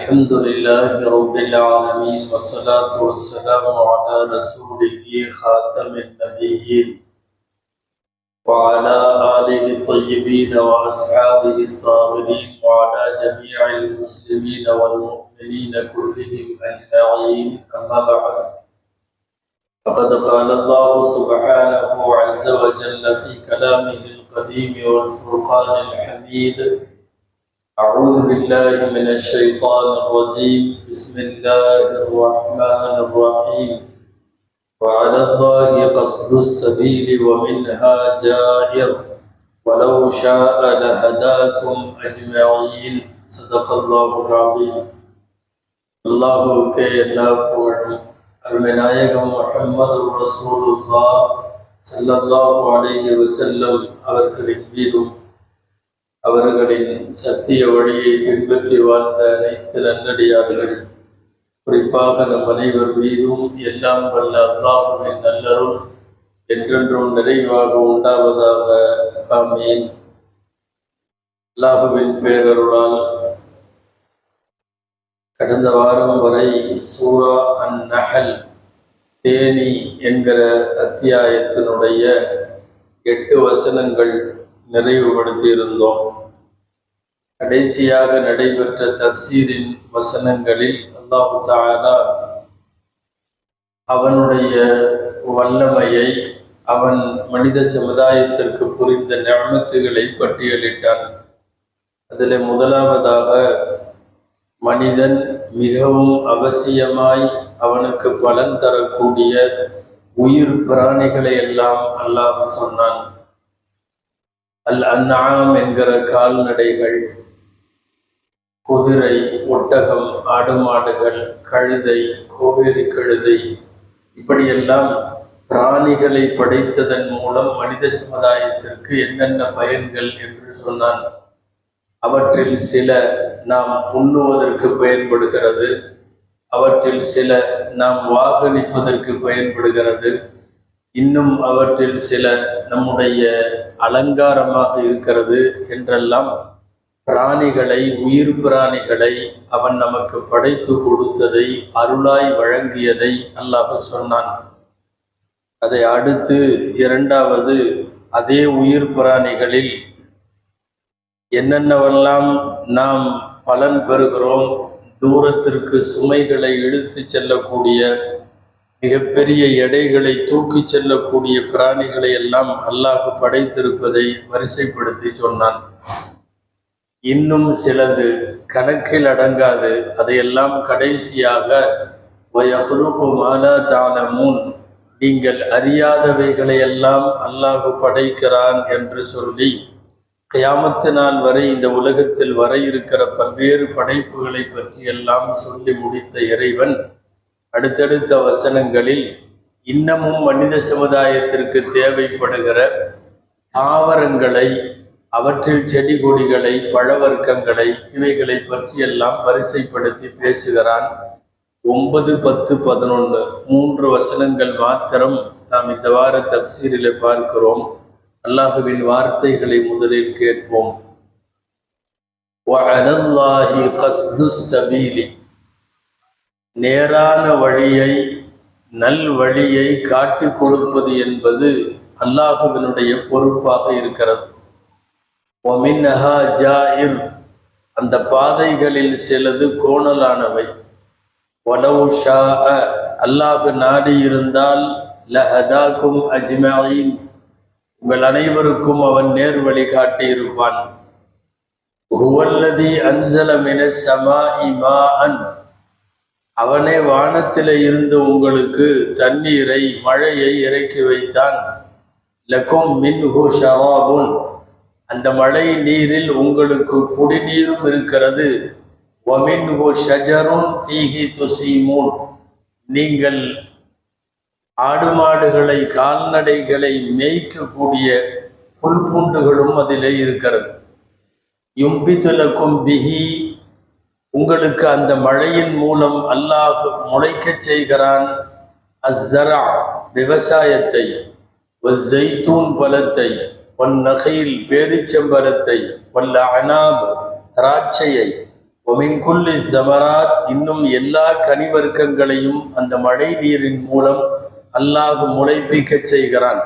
الحمد لله رب العالمين والصلاة والسلام على رسوله خاتم النبيين وعلى آله الطيبين وأصحابه الطاهرين وعلى جميع المسلمين والمؤمنين كلهم أجمعين أما بعد فقد قال الله سبحانه عز وجل في كلامه القديم والفرقان الحميد أعوذ بالله من الشيطان الرجيم بسم الله الرحمن الرحيم وعلى الله قصد السبيل ومنها جائر ولو شاء لهداكم أجمعين صدق الله العظيم الله كي அருமைநாயகம் முஹம்மது ரசூலுல்லாஹ் ஸல்லல்லாஹு அலைஹி வஸல்லம் அவர்களின் மீதும் அவர்களின் சத்திய வழியை பின்பற்றி வாழ்ந்த அனைத்து நல்லடியார்கள் குறிப்பாக நம் அனைவர் மீதும் எல்லாம் வல்ல அல்லாஹ்வின் நல்லருள் என்றென்றும் நிறைவாக உண்டாவதாக. ஆமீன். அல்லாஹ்வின் பேரருளால் கடந்த வாரம் வரை சூரா அன்-நஹல் தேனி என்கிற அத்தியாயத்தினுடைய 8 வசனங்கள் நிறைவுபடுத்தி இருந்தோம். கடைசியாக நடைபெற்ற தஃசீரின் வசனங்களில் அல்லாஹ் தஆலா அவனுடைய வல்லமையை, அவன் மனித சமுதாயத்திற்கு புரிந்த நிஅமத்துகளை பட்டியலிட்டான். அதில் முதலாவதாக மனிதன் மிகவும் அவசியமாய் அவனுக்கு பலன் தரக்கூடிய உயிர் பிராணிகளை எல்லாம் அல்லாஹ் சொன்னான். அன்ஆம் என்கிற கால்நடைகள், குதிரை, ஒட்டகம், ஆடு மாடுகள், கழுதை, கோவேரி கழுதை, இப்படியெல்லாம் பிராணிகளை படைத்ததன் மூலம் மனித சமுதாயத்திற்கு என்னென்ன பயன்கள் என்று சொன்னான். அவற்றில் சில நாம் உண்ணுவதற்கு பயன்படுகிறது, அவற்றில் சில நாம் வாகனிப்பதற்கு பயன்படுகிறது, இன்னும் அவற்றில் சில நம்முடைய அலங்காரமாக இருக்கிறது என்றெல்லாம் பிராணிகளை, உயிர் பிராணிகளை அவன் நமக்கு படைத்து கொடுத்ததை, அருளாய் வழங்கியதை அல்லாஹ் சொன்னான். அதை அடுத்து இரண்டாவது, அதே உயிர் பிராணிகளில் என்னென்னவெல்லாம் நாம் பலன் பெறுகிறோம், தூரத்திற்கு சுமைகளை இழுத்து செல்லக்கூடிய, மிகப்பெரிய எடைகளை தூக்கி செல்லக்கூடிய பிராணிகளை எல்லாம் அல்லாஹ் படைத்திருப்பதை வரிசைப்படுத்தி சொன்னான். இன்னும் சிலது கணக்கில் அடங்காது, அதையெல்லாம் கடைசியாக வயஃலுகு மா லா தஅலமூன், நீங்கள் அறியாதவைகளை எல்லாம் அல்லாஹ் படைக்கிறான் என்று சொல்லி கியாமத்து நாள் வரை இந்த உலகத்தில் வர இருக்கிற பல்வேறு படைப்புகளை பற்றி எல்லாம் சொல்லி முடித்த இறைவன் அடுத்தடுத்த வசனங்களில் இன்னமும் மனித சமுதாயத்திற்கு தேவைப்படுகிற தாவரங்களை, அவற்றில் செடி கொடிகளை, பழவர்க்கங்களை, இவைகளை பற்றியெல்லாம் வரிசைப்படுத்தி பேசுகிறான். 9, 10, 11 3 வசனங்கள் மாத்திரம் நாம் இந்த வார தஃசீரிலே பார்க்கிறோம். அல்லாஹ்வின் வார்த்தைகளை முதலில் கேட்போம். வஅலல்லாஹி கஸ்துஸ் ஸபீலி, நேரான வழியை, நல் வழியை காட்டி கொடுப்பது என்பது அல்லாஹ்வினுடைய பொறுப்பாக இருக்கிறது. வமின்ஹா ஜாயிர், அந்த பாதைகளில் சிலது கோணலானவை. வலவ் ஷாஅ, அல்லாஹ் நாடி இருந்தால் லஹதாக்கும் அஜ்மஈன், உங்கள் அனைவருக்கும் அவன் நேர் வழி காட்டி இருப்பான். ஹுவல்லதி அன்ஸல மினஸ் ஸமாஇ மாஅன், அவனே வானத்திலே இருந்து உங்களுக்கு தண்ணீரை, மழையை இறக்கி வைத்தான். லக்கும் மின்ஹு ஷராபுன், அந்த மழை நீரில் உங்களுக்கு குடிநீரும் இருக்கிறது. வமின்ஹு ஷஜருன் ஃபீஹி துஸீமூன், நீங்கள் ஆடு மாடுகளை, கால்நடைகளை மேய்க்கக்கூடிய புல்பூண்டுகளும் அதிலே இருக்கிறது. யும்பிது லக்கும் பிஹி, உங்களுக்கு அந்த மழையின் மூலம் அல்லாஹ் முளைக்கச் செய்கிறான். அஸ்ஸரா, விவசாயத்தை, வஸ்ஸைத்தூன், பழத்தை, வன்னகீல், பேரிச்சம்பழத்தை, வல்அனாப், திராட்சையை, ஒமின் குல்லி ஸமராத், இன்னும் எல்லா கனிவர்க்கங்களையும் அந்த மழை நீரின் மூலம் அல்லாஹ் முளைப்பிக்க செய்கிறான்.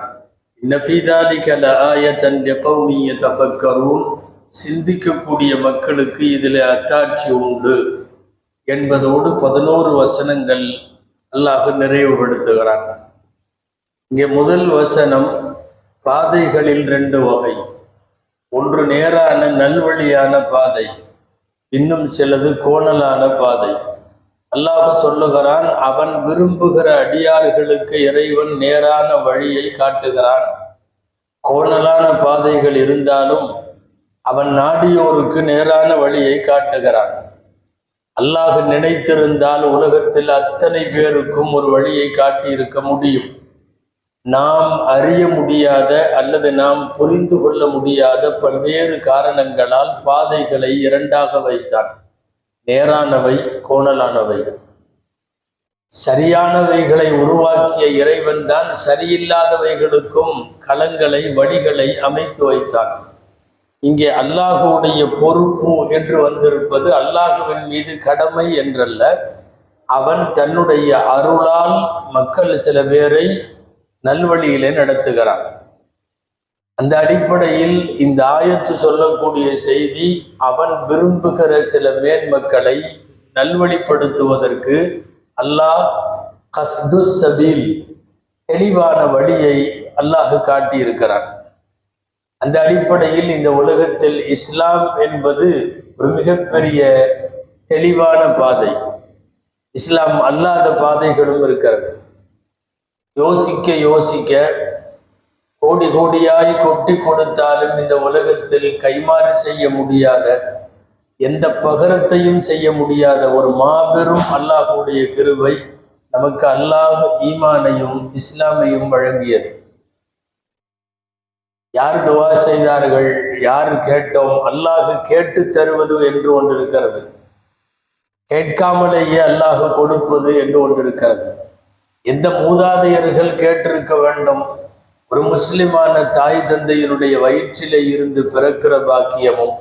இன்ன ஃபீ ஸாலிக லஆயத்தன் லிகௌமி யதஃபக்கரூன், சிந்திக்கக்கூடிய மக்களுக்கு இதில் அத்தாட்சி உண்டு என்பதோடு 11 வசனங்கள் அல்லாஹ் நிறைவுபடுத்துகிறான். இங்கே முதல் வசனம், பாதைகளில் 2 வகை. ஒன்று நேரான நல்வழியான பாதை, இன்னும் சிலது கோணலான பாதை. அல்லாஹ் சொல்லுகிறான், அவன் விரும்புகிற அடியார்களுக்கு இறைவன் நேரான வழியை காட்டுகிறான். கோணலான பாதைகள் இருந்தாலும் அவன் நாடியோருக்கு நேரான வழியை காட்டுகிறான். அல்லாஹ் நினைத்திருந்தால் உலகத்தில் அத்தனை பேருக்கும் ஒரு வழியை காட்டி இருக்க முடியும். நாம் அறிய முடியாத அல்லது நாம் புரிந்து கொள்ள முடியாத பல்வேறு காரணங்களால் பாதைகளை 2ஆக வைத்தான். நேரானவை, கோணலானவை. சரியானவைகளை உருவாக்கிய இறைவன் தான் சரியில்லாதவைகளுக்கும் களங்களை, வழிகளை அமைத்து வைத்தான். இங்கே அல்லாஹுடைய பொறுப்பு என்று வந்திருப்பது அல்லாஹுவின் மீது கடமை என்றல்ல, அவன் தன்னுடைய அருளால் மக்கள் சில பேரை நல்வழியிலே நடத்துகிறான். அந்த அடிப்படையில் இந்த ஆயத்து சொல்லக்கூடிய செய்தி, அவன் விரும்புகிற சில மேன்மக்களை நல்வழிப்படுத்துவதற்கு அல்லாஹ் கஸ்து சபீல், தெளிவான வழியை அல்லாஹ் காட்டியிருக்கிறான். அந்த அடிப்படையில் இந்த உலகத்தில் இஸ்லாம் என்பது ஒரு மிகப்பெரிய தெளிவான பாதை. இஸ்லாம் அல்லாத பாதைகளும் இருக்கிறது. யோசிக்க யோசிக்க கோடி கோடியாய் கொட்டி கொடுத்தாலும் இந்த உலகத்தில் கைமாறு செய்ய முடியாத, எந்த பகரத்தையும் செய்ய முடியாத ஒரு மாபெரும் அல்லாஹுடைய கிருபை நமக்கு அல்லாஹ் ஈமானையும் இஸ்லாமையும் வழங்கியது. யார் துவா செய்தார்கள், யார் கேட்டோம்? அல்லாஹ் கேட்டு தருவது என்று ஒன்று இருக்கிறது, கேட்காமலேயே அல்லாஹ் கொடுப்பது என்று ஒன்று இருக்கிறது. எந்த மூதாதையர்கள் கேட்டிருக்க வேண்டும்? ஒரு முஸ்லிமான தாய் தந்தையினுடைய வயிற்றிலே இருந்து பிறக்கிற பாக்கியமும்,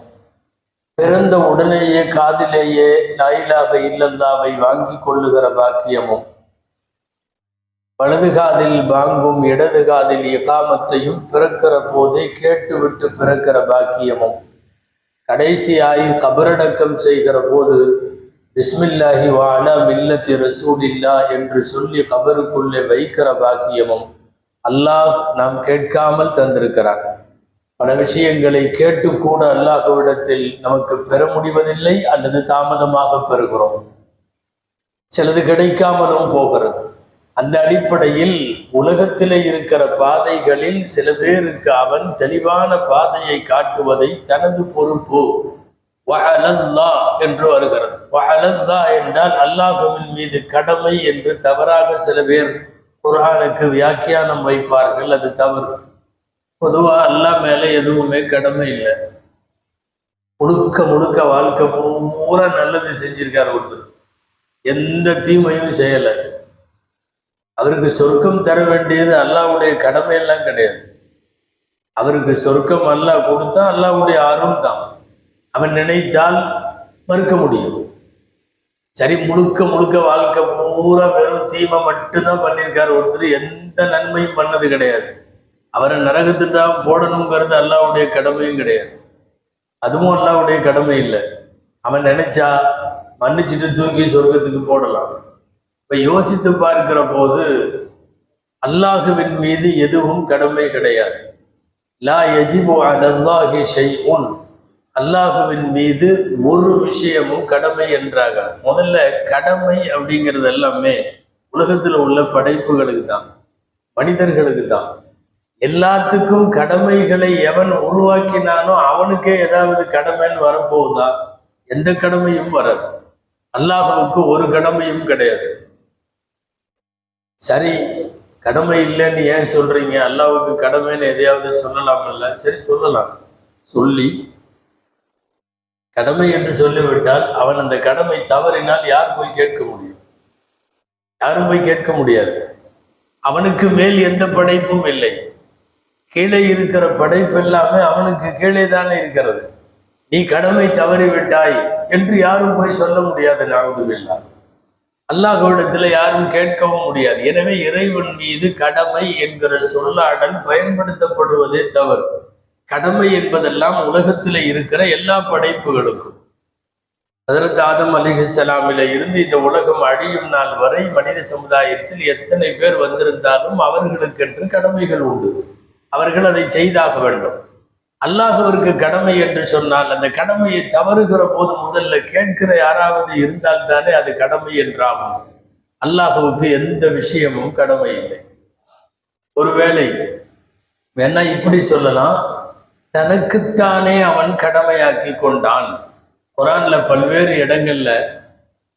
பிறந்த உடனேயே காதிலேயே லா இலாஹ இல்லல்லாஹை வாங்கி கொள்ளுகிற பாக்கியமும், வலது காதில் பாங்கும் இடது காதில் இகாமத்தையும் பிறக்கிற போதே கேட்டுவிட்டு பிறக்கிற பாக்கியமும், கடைசியாய் கபரடக்கம் செய்கிற போது பிஸ்மில்லாஹி வ அலா மில்லத்தி ரசூலில்லா என்று சொல்லி கபருக்குள்ளே வைக்கிற பாக்கியமும் அல்லாஹ் நாம் கேட்காமல் தந்திருக்கிறான். பல விஷயங்களை கேட்டு கூட அல்லாஹ்விடத்தில் நமக்கு பெற முடிவதில்லை, அல்லது தாமதமாக பெறுகிறோம். சிலது கிடைக்காமலும் போகிறது. அந்த அடிப்படையில் உலகத்திலே இருக்கிற பாதைகளில் சில பேருக்கு அவன் தெளிவான பாதையை காட்டுவதை தனது பொறுப்பு வஅலல்லா என்று வருகிறது. வஅலல்லா என்றால் அல்லாஹ்வின் மீது கடமை என்று தவறாக சில பேர் குர்ஆனுக்கு வியாக்கியானம் வைப்பார்கள். அது தவறு. பொதுவாக அல்லாஹ் மேலே எதுவுமே கடமை இல்லை. முழுக்க முழுக்க வாழ்க்கை பூரா நல்லது செஞ்சிருக்கார் ஒருத்தர், எந்த தீமையும் செய்யலை. அவருக்கு சொர்க்கம் தர வேண்டியது அல்லாஹ்வுடைய கடமை எல்லாம் கிடையாது. அவருக்கு சொர்க்கம் அல்லாஹ் கொடுத்தா அல்லாஹ்வுடைய அருள் தான். அவன் நினைத்தால் மறுக்க முடியும். சரி, முழுக்க முழுக்க வாழ்க்கை பூரா வெறும் தீமை மட்டும்தான் பண்ணியிருக்காரு ஒருத்தர், எந்த நன்மையும் பண்ணது கிடையாது. அவரை நரகத்தில் தான் போடணுங்கிறது அல்லாஹ்வுடைய கடமையும் கிடையாது. அதுவும் அல்லாஹ்வுடைய கடமை இல்லை. அவன் நினைச்சா மன்னிச்சுட்டு தூக்கி சொர்க்கத்துக்கு போடலாம். இப்ப யோசித்து பார்க்கிற போது அல்லாஹுவின் மீது எதுவும் கடமை கிடையாது. லா யஜிபு அலல்லாஹி ஷைஉன், அல்லாஹுவின் மீது ஒரு விஷயமும் கடமை என்றாக. முதல்ல கடமை அப்படிங்கிறது எல்லாமே உலகத்தில் உள்ள படைப்புகளுக்கு தான், மனிதர்களுக்கு தான். எல்லாத்துக்கும் கடமைகளை எவன் உருவாக்கினானோ அவனுக்கே ஏதாவது கடமைன்னு வரப்போகுதா? எந்த கடமையும் வராது. அல்லாஹுவுக்கு ஒரு கடமையும் கிடையாது. சரி, கடமை இல்லைன்னு ஏன் சொல்றீங்க? அல்லாஹ்வுக்கு கடமைன்னு எதையாவது சொல்லலாம்ல? சரி, சொல்லலாம். சொல்லி கடமை என்று சொல்லிவிட்டால் அவன் அந்த கடமை தவறினால் யார் போய் கேட்க முடியும்? யாரும் போய் கேட்க முடியாது. அவனுக்கு மேல் எந்த படைப்பும் இல்லை. கீழே இருக்கிற படைப்பு எல்லாமே அவனுக்கு கீழே தானே இருக்கிறது. நீ கடமை தவறிவிட்டாய் என்று யாரும் போய் சொல்ல முடியாது. நஅூதுபில்லாஹ். அல்லாஹ்விடத்தில் யாரும் கேட்கவும் முடியாது. எனவே இறைவன் மீது கடமை என்கிற சொல்லாடல் பயன்படுத்தப்படுவதே தவறு. கடமை என்பதெல்லாம் உலகத்தில் இருக்கிற எல்லா படைப்புகளுக்கும். ஹஜ்ரத் ஆதம் அலைஹிஸ்ஸலாமில இருந்து இந்த உலகம் அழியும் நாள் வரை மனித சமுதாயத்தில் எத்தனை பேர் வந்திருந்தாலும் அவர்களுக்கென்று கடமைகள் உண்டு. அவர்கள் அதை செய்தாக வேண்டும். அல்லாஹ்விற்கு கடமை என்று சொன்னால் அந்த கடமையை தவறுகிற போது முதல்ல கேட்கிற யாராவது இருந்தால் தானே அது கடமை என்றாகும். அல்லாஹ்வுக்கு எந்த விஷயமும் கடமை இல்லை. ஒருவேளை வேணா இப்படி சொல்லலாம், தனக்குத்தானே அவன் கடமையாக்கி கொண்டான். குர்ஆன்ல பல்வேறு இடங்கள்ல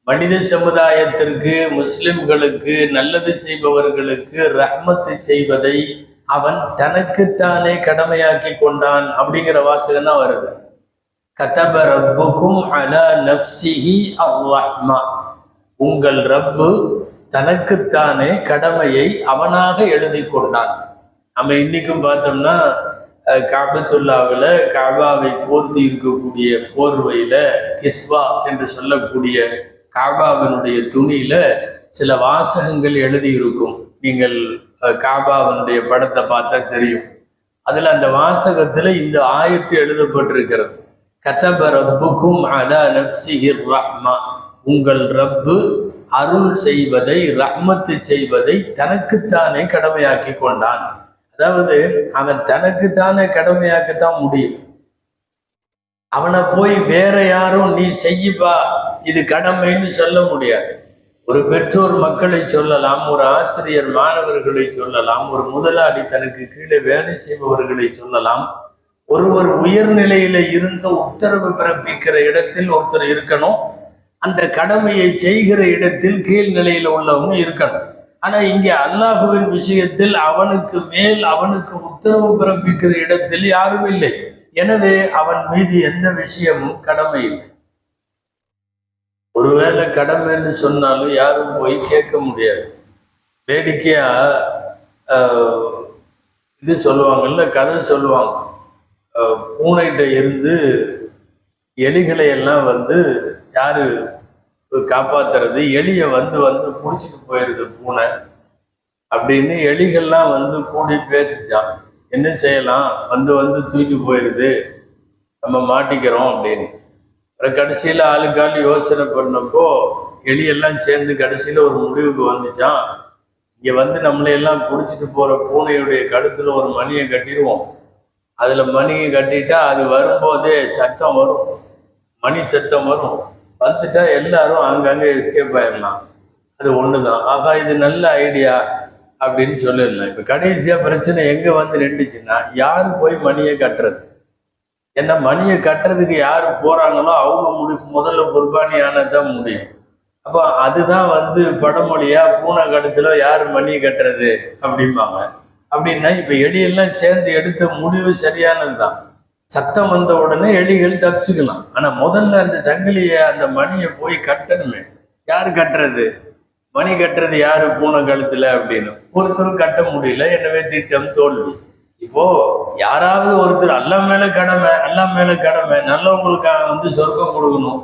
மனித சமுதாயத்திற்கு, முஸ்லிம்களுக்கு, நல்லது செய்பவர்களுக்கு ரஹ்மத்து செய்வதை அவன் தனக்குத்தானே கடமையாக்கி கொண்டான் அப்படிங்கிற வாசகம் தான் வருது. கதப ரப்புக்கும் அலா நஃப்ஸிஹி அர்-ரஹ்மா. உங்கள் ரப்பு தனக்குத்தானே கடமையை அவனாக எழுதி கொண்டான். நம்ம இன்னைக்கும் பார்த்தோம்னா காபத்துல்லாவில் காபாவை போர்த்தி இருக்கக்கூடிய போர்வையில கிஸ்வா என்று சொல்லக்கூடிய காபாவினுடைய துணியில சில வாசகங்கள் எழுதி இருக்கும். நீங்கள் காபாவினுடைய படத்தை பார்த்தா தெரியும். அதுல அந்த வாசகத்துல இந்த ஆயத்து எழுதப்பட்டிருக்கிறது. கதப ரப்புக்கும் அலா நஃப்ஸிஹிர் ரஹ்மா. உங்கள் ரப்பு அருள் செய்வதை, ரஹ்மத்து செய்வதை தனக்குத்தானே கடமையாக்கி கொண்டான். அதாவது அவன் தனக்குத்தானே கடமையாக்கத்தான் முடியும். அவனை போய் வேற யாரும் நீ செய்யப்பா இது கடமைன்னு சொல்ல முடியாது. ஒரு பெற்றோர் மக்களை சொல்லலாம், ஒரு ஆசிரியர் மாணவர்களை சொல்லலாம், ஒரு முதலாளி தனக்கு கீழே வேலை செய்பவர்களை சொல்லலாம். ஒருவர் உயர்நிலையில இருந்த உத்தரவு பிறப்பிக்கிற இடத்தில் ஒருத்தர் இருக்கணும். அந்த கடமையை செய்கிற இடத்தில் கீழ்நிலையில உள்ளவங்க இருக்கணும். ஆனா இங்கே அல்லாஹுவின் விஷயத்தில் அவனுக்கு மேல், அவனுக்கு உத்தரவு பிறப்பிக்கிற இடத்தில் யாரும் இல்லை. எனவே அவன் மீது எந்த விஷயமும் கடமை இல்லை. ஒருவேளை கடமைன்னு சொன்னாலும் யாரும் போய் கேட்க முடியாது. வேடிக்கையா இது சொல்லுவாங்கல்ல, கதை சொல்லுவாங்க. பூனைகிட்ட இருந்து எலிகளை எல்லாம் யாரு காப்பாத்துறது, எலியை வந்து பிடிச்சிட்டு போயிருது பூனை அப்படின்னு எலிகள்லாம் கூடி பேசிச்சான். என்ன செய்யலாம், வந்து தூக்கி போயிருது, நம்ம மாட்டிக்கிறோம் அப்படின்னு. கடைசியில ஆளுக்கால் யோசனை பண்ணப்போ எலியெல்லாம் சேர்ந்து கடைசியில ஒரு முடிவுக்கு வந்துச்சான். இங்க நம்மளையெல்லாம் பிடிச்சிட்டு போற பூனையுடைய கழுத்துல ஒரு மணியை கட்டிடுவோம். அதுல மணியை கட்டிட்டா அது வரும்போதே சத்தம் வரும், மணி சத்தம் வரும். வந்துட்டா எல்லாரும் அங்கங்க எஸ்கேப் ஆயிடலாம். அது ஒண்ணுதான். ஆகா, இது நல்ல ஐடியா அப்படின்னு சொல்லிடலாம். இப்ப கடைசியா பிரச்சனை எங்க நின்றுச்சுன்னா, யாரு போய் மணியை கட்டுறது? ஏன்னா மணியை கட்டுறதுக்கு யாரு போறாங்களோ அவங்க முதல்ல குர்பானியானதான் முடியும். அப்போ அதுதான் படமொழியா, பூனை கழுத்துல யாரு மணியை கட்டுறது அப்படிம்பாங்க. அப்படின்னா இப்ப எலியெல்லாம் சேர்ந்து எடுத்த முடிவு சரியானதுதான். சத்தம் வந்த உடனே எலிகள் தப்பிச்சுக்கலாம். ஆனா முதல்ல அந்த சங்கிலியை, அந்த மணியை போய் கட்டணுமே. யாரு கட்டுறது? மணி கட்டுறது யாரு பூனை கழுத்துல அப்படின்னு ஒருத்தரும் கட்ட முடியல. எனவே திட்டம் தோல்வி. இப்போ யாராவது ஒருத்தர் அல்லாஹ் மேல கடமை, அல்லாஹ் மேல கடமை, நல்லவங்களுக்கு அவன் சொர்க்கம் கொடுக்கணும்,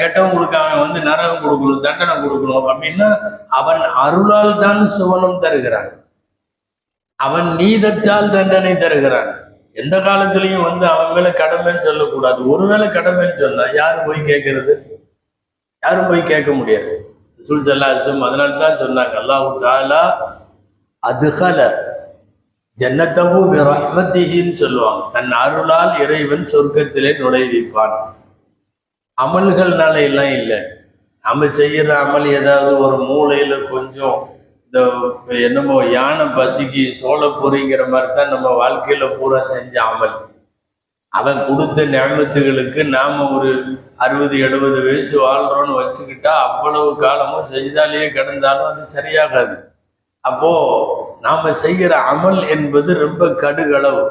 கெட்டவங்களுக்கு அவன் நரகம் கொடுக்கணும், தண்டனை கொடுக்கணும் அப்படின்னா அவன் அருளால் தான் சுவனம் தருகிறான், அவன் நீதத்தால் தண்டனை தருகிறான். எந்த காலத்திலையும் அவன் மேல கடமைன்னு சொல்லக்கூடாது. ஒருவேளை கடமைன்னு சொன்னா யாரு போய் கேட்கறது? யாரும் போய் கேட்க முடியாது. ரசூல் ஸல்லல்லாஹு அலைஹி வஸல்லம் அதனால்தான் சொன்னாங்க, அல்லாஹு தஆலா அதுகல ஜன்னத்தஹு பிரஹ்மத்திஹின்னு சொல்லுவாங்க. தன் அருளால் இறைவன் சொர்க்கத்திலே நுழைவிப்பான். அமல்கள்னால எல்லாம் இல்லை. நம்ம செய்யற அமல் ஏதாவது ஒரு மூளையில கொஞ்சம் இந்த என்னமோ யானை பசிக்கு சோள பொறிங்கிற மாதிரி தான் நம்ம வாழ்க்கையில பூரா செஞ்ச அமல். அவன் கொடுத்த நியமத்துகளுக்கு நாம ஒரு 60-70 வயசு வாழ்றோன்னு வச்சுக்கிட்டா அவ்வளவு காலமும் செஞ்சாலேயே கிடந்தாலும் அது சரியாகாது. அப்போ நாம செய்கிற அமல் என்பது ரொம்ப கடுகளவு.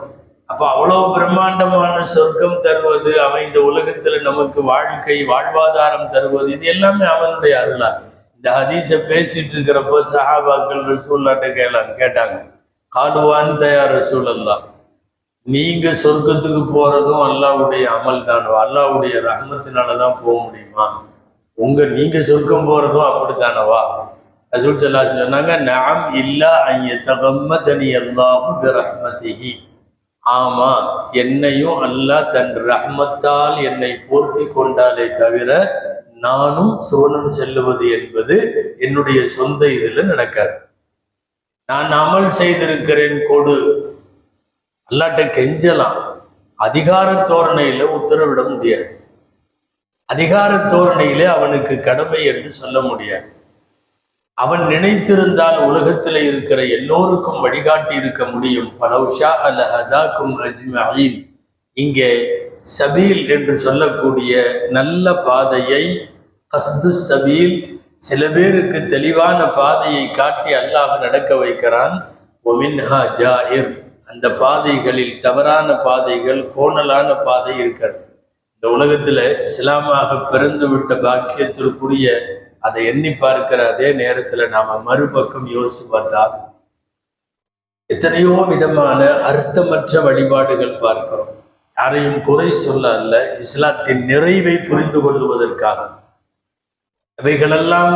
அப்போ அவ்வளவு பிரம்மாண்டமான சொர்க்கம் தருவது, அவன் இந்த உலகத்துல நமக்கு வாழ்க்கை வாழ்வாதாரம் தருவது, இது எல்லாமே அவனுடைய அருளால். இந்த ஹதீஸை பேசிட்டு இருக்கிறப்போ சஹாபாக்கள் ரசூலுல்லாஹ்ட்ட கேட்டாங்க, காலுவான் தயார் ரசூலல்லாஹ், நீங்க சொர்க்கத்துக்கு போறதும் அல்லாஹ்வுடைய அமல் தானவா? அல்லாஹ்வுடைய ரஹ்மத்தினாலதான் போக முடியுமா? நீங்க சொர்க்கம் போறதும் அப்படித்தானவா? ரசூல் ஸல்லல்லாஹு அலைஹி வஸல்லம் சொன்னாங்க, நஅம் இல்லா அன் யதகம்மதனி அல்லாஹு பிரஹ்மதிஹி. ஆமா, என்னையும் அல்லாஹ் தன் ரஹ்மத்தால் என்னை போர்த்தி கொண்டாலே தவிர நானும் சுவனம் செல்லுவது என்பது என்னுடைய சொந்த இதுல நடக்காது. நான் அமல் செய்திருக்கிறேன் கொடு, அல்லாட்ட கெஞ்சலாம். அதிகார தோரணையில உத்தரவிட முடியாது. அதிகார தோரணையிலே அவனுக்கு கடமை என்று சொல்ல முடியாது. அவன் நினைத்திருந்தால் உலகத்தில் இருக்கிற எல்லோருக்கும் வழிகாட்டி இருக்க முடியும். பலௌஷா லஹதாக்கும் அஜ்மஈன். இங்கே சபீல் என்று சொல்லக்கூடிய நல்ல பாதையை, கஸ்து சபீல், சில பேருக்கு தெளிவான பாதையை காட்டி அல்லாஹ் நடக்க வைக்கிறான். ஒமின்ஹா ஜாயிர், அந்த பாதைகளில் தவறான பாதைகள், கோணலான பாதை இருக்கிறது. இந்த உலகத்துல இஸ்லாமாக பிறந்து விட்ட பாக்கியத்திற்குரிய அதை எண்ணி பார்க்கிற அதே நேரத்துல நாம மறுபக்கம் யோசிச்சு பார்த்தா எத்தனையோ விதமான அர்த்தமற்ற வழிபாடுகள் பார்க்கிறோம். யாரையும் குறை சொல்ல அல்ல, இஸ்லாத்தின் நிறைவை புரிந்து கொள்வதற்காக. அவைகளெல்லாம்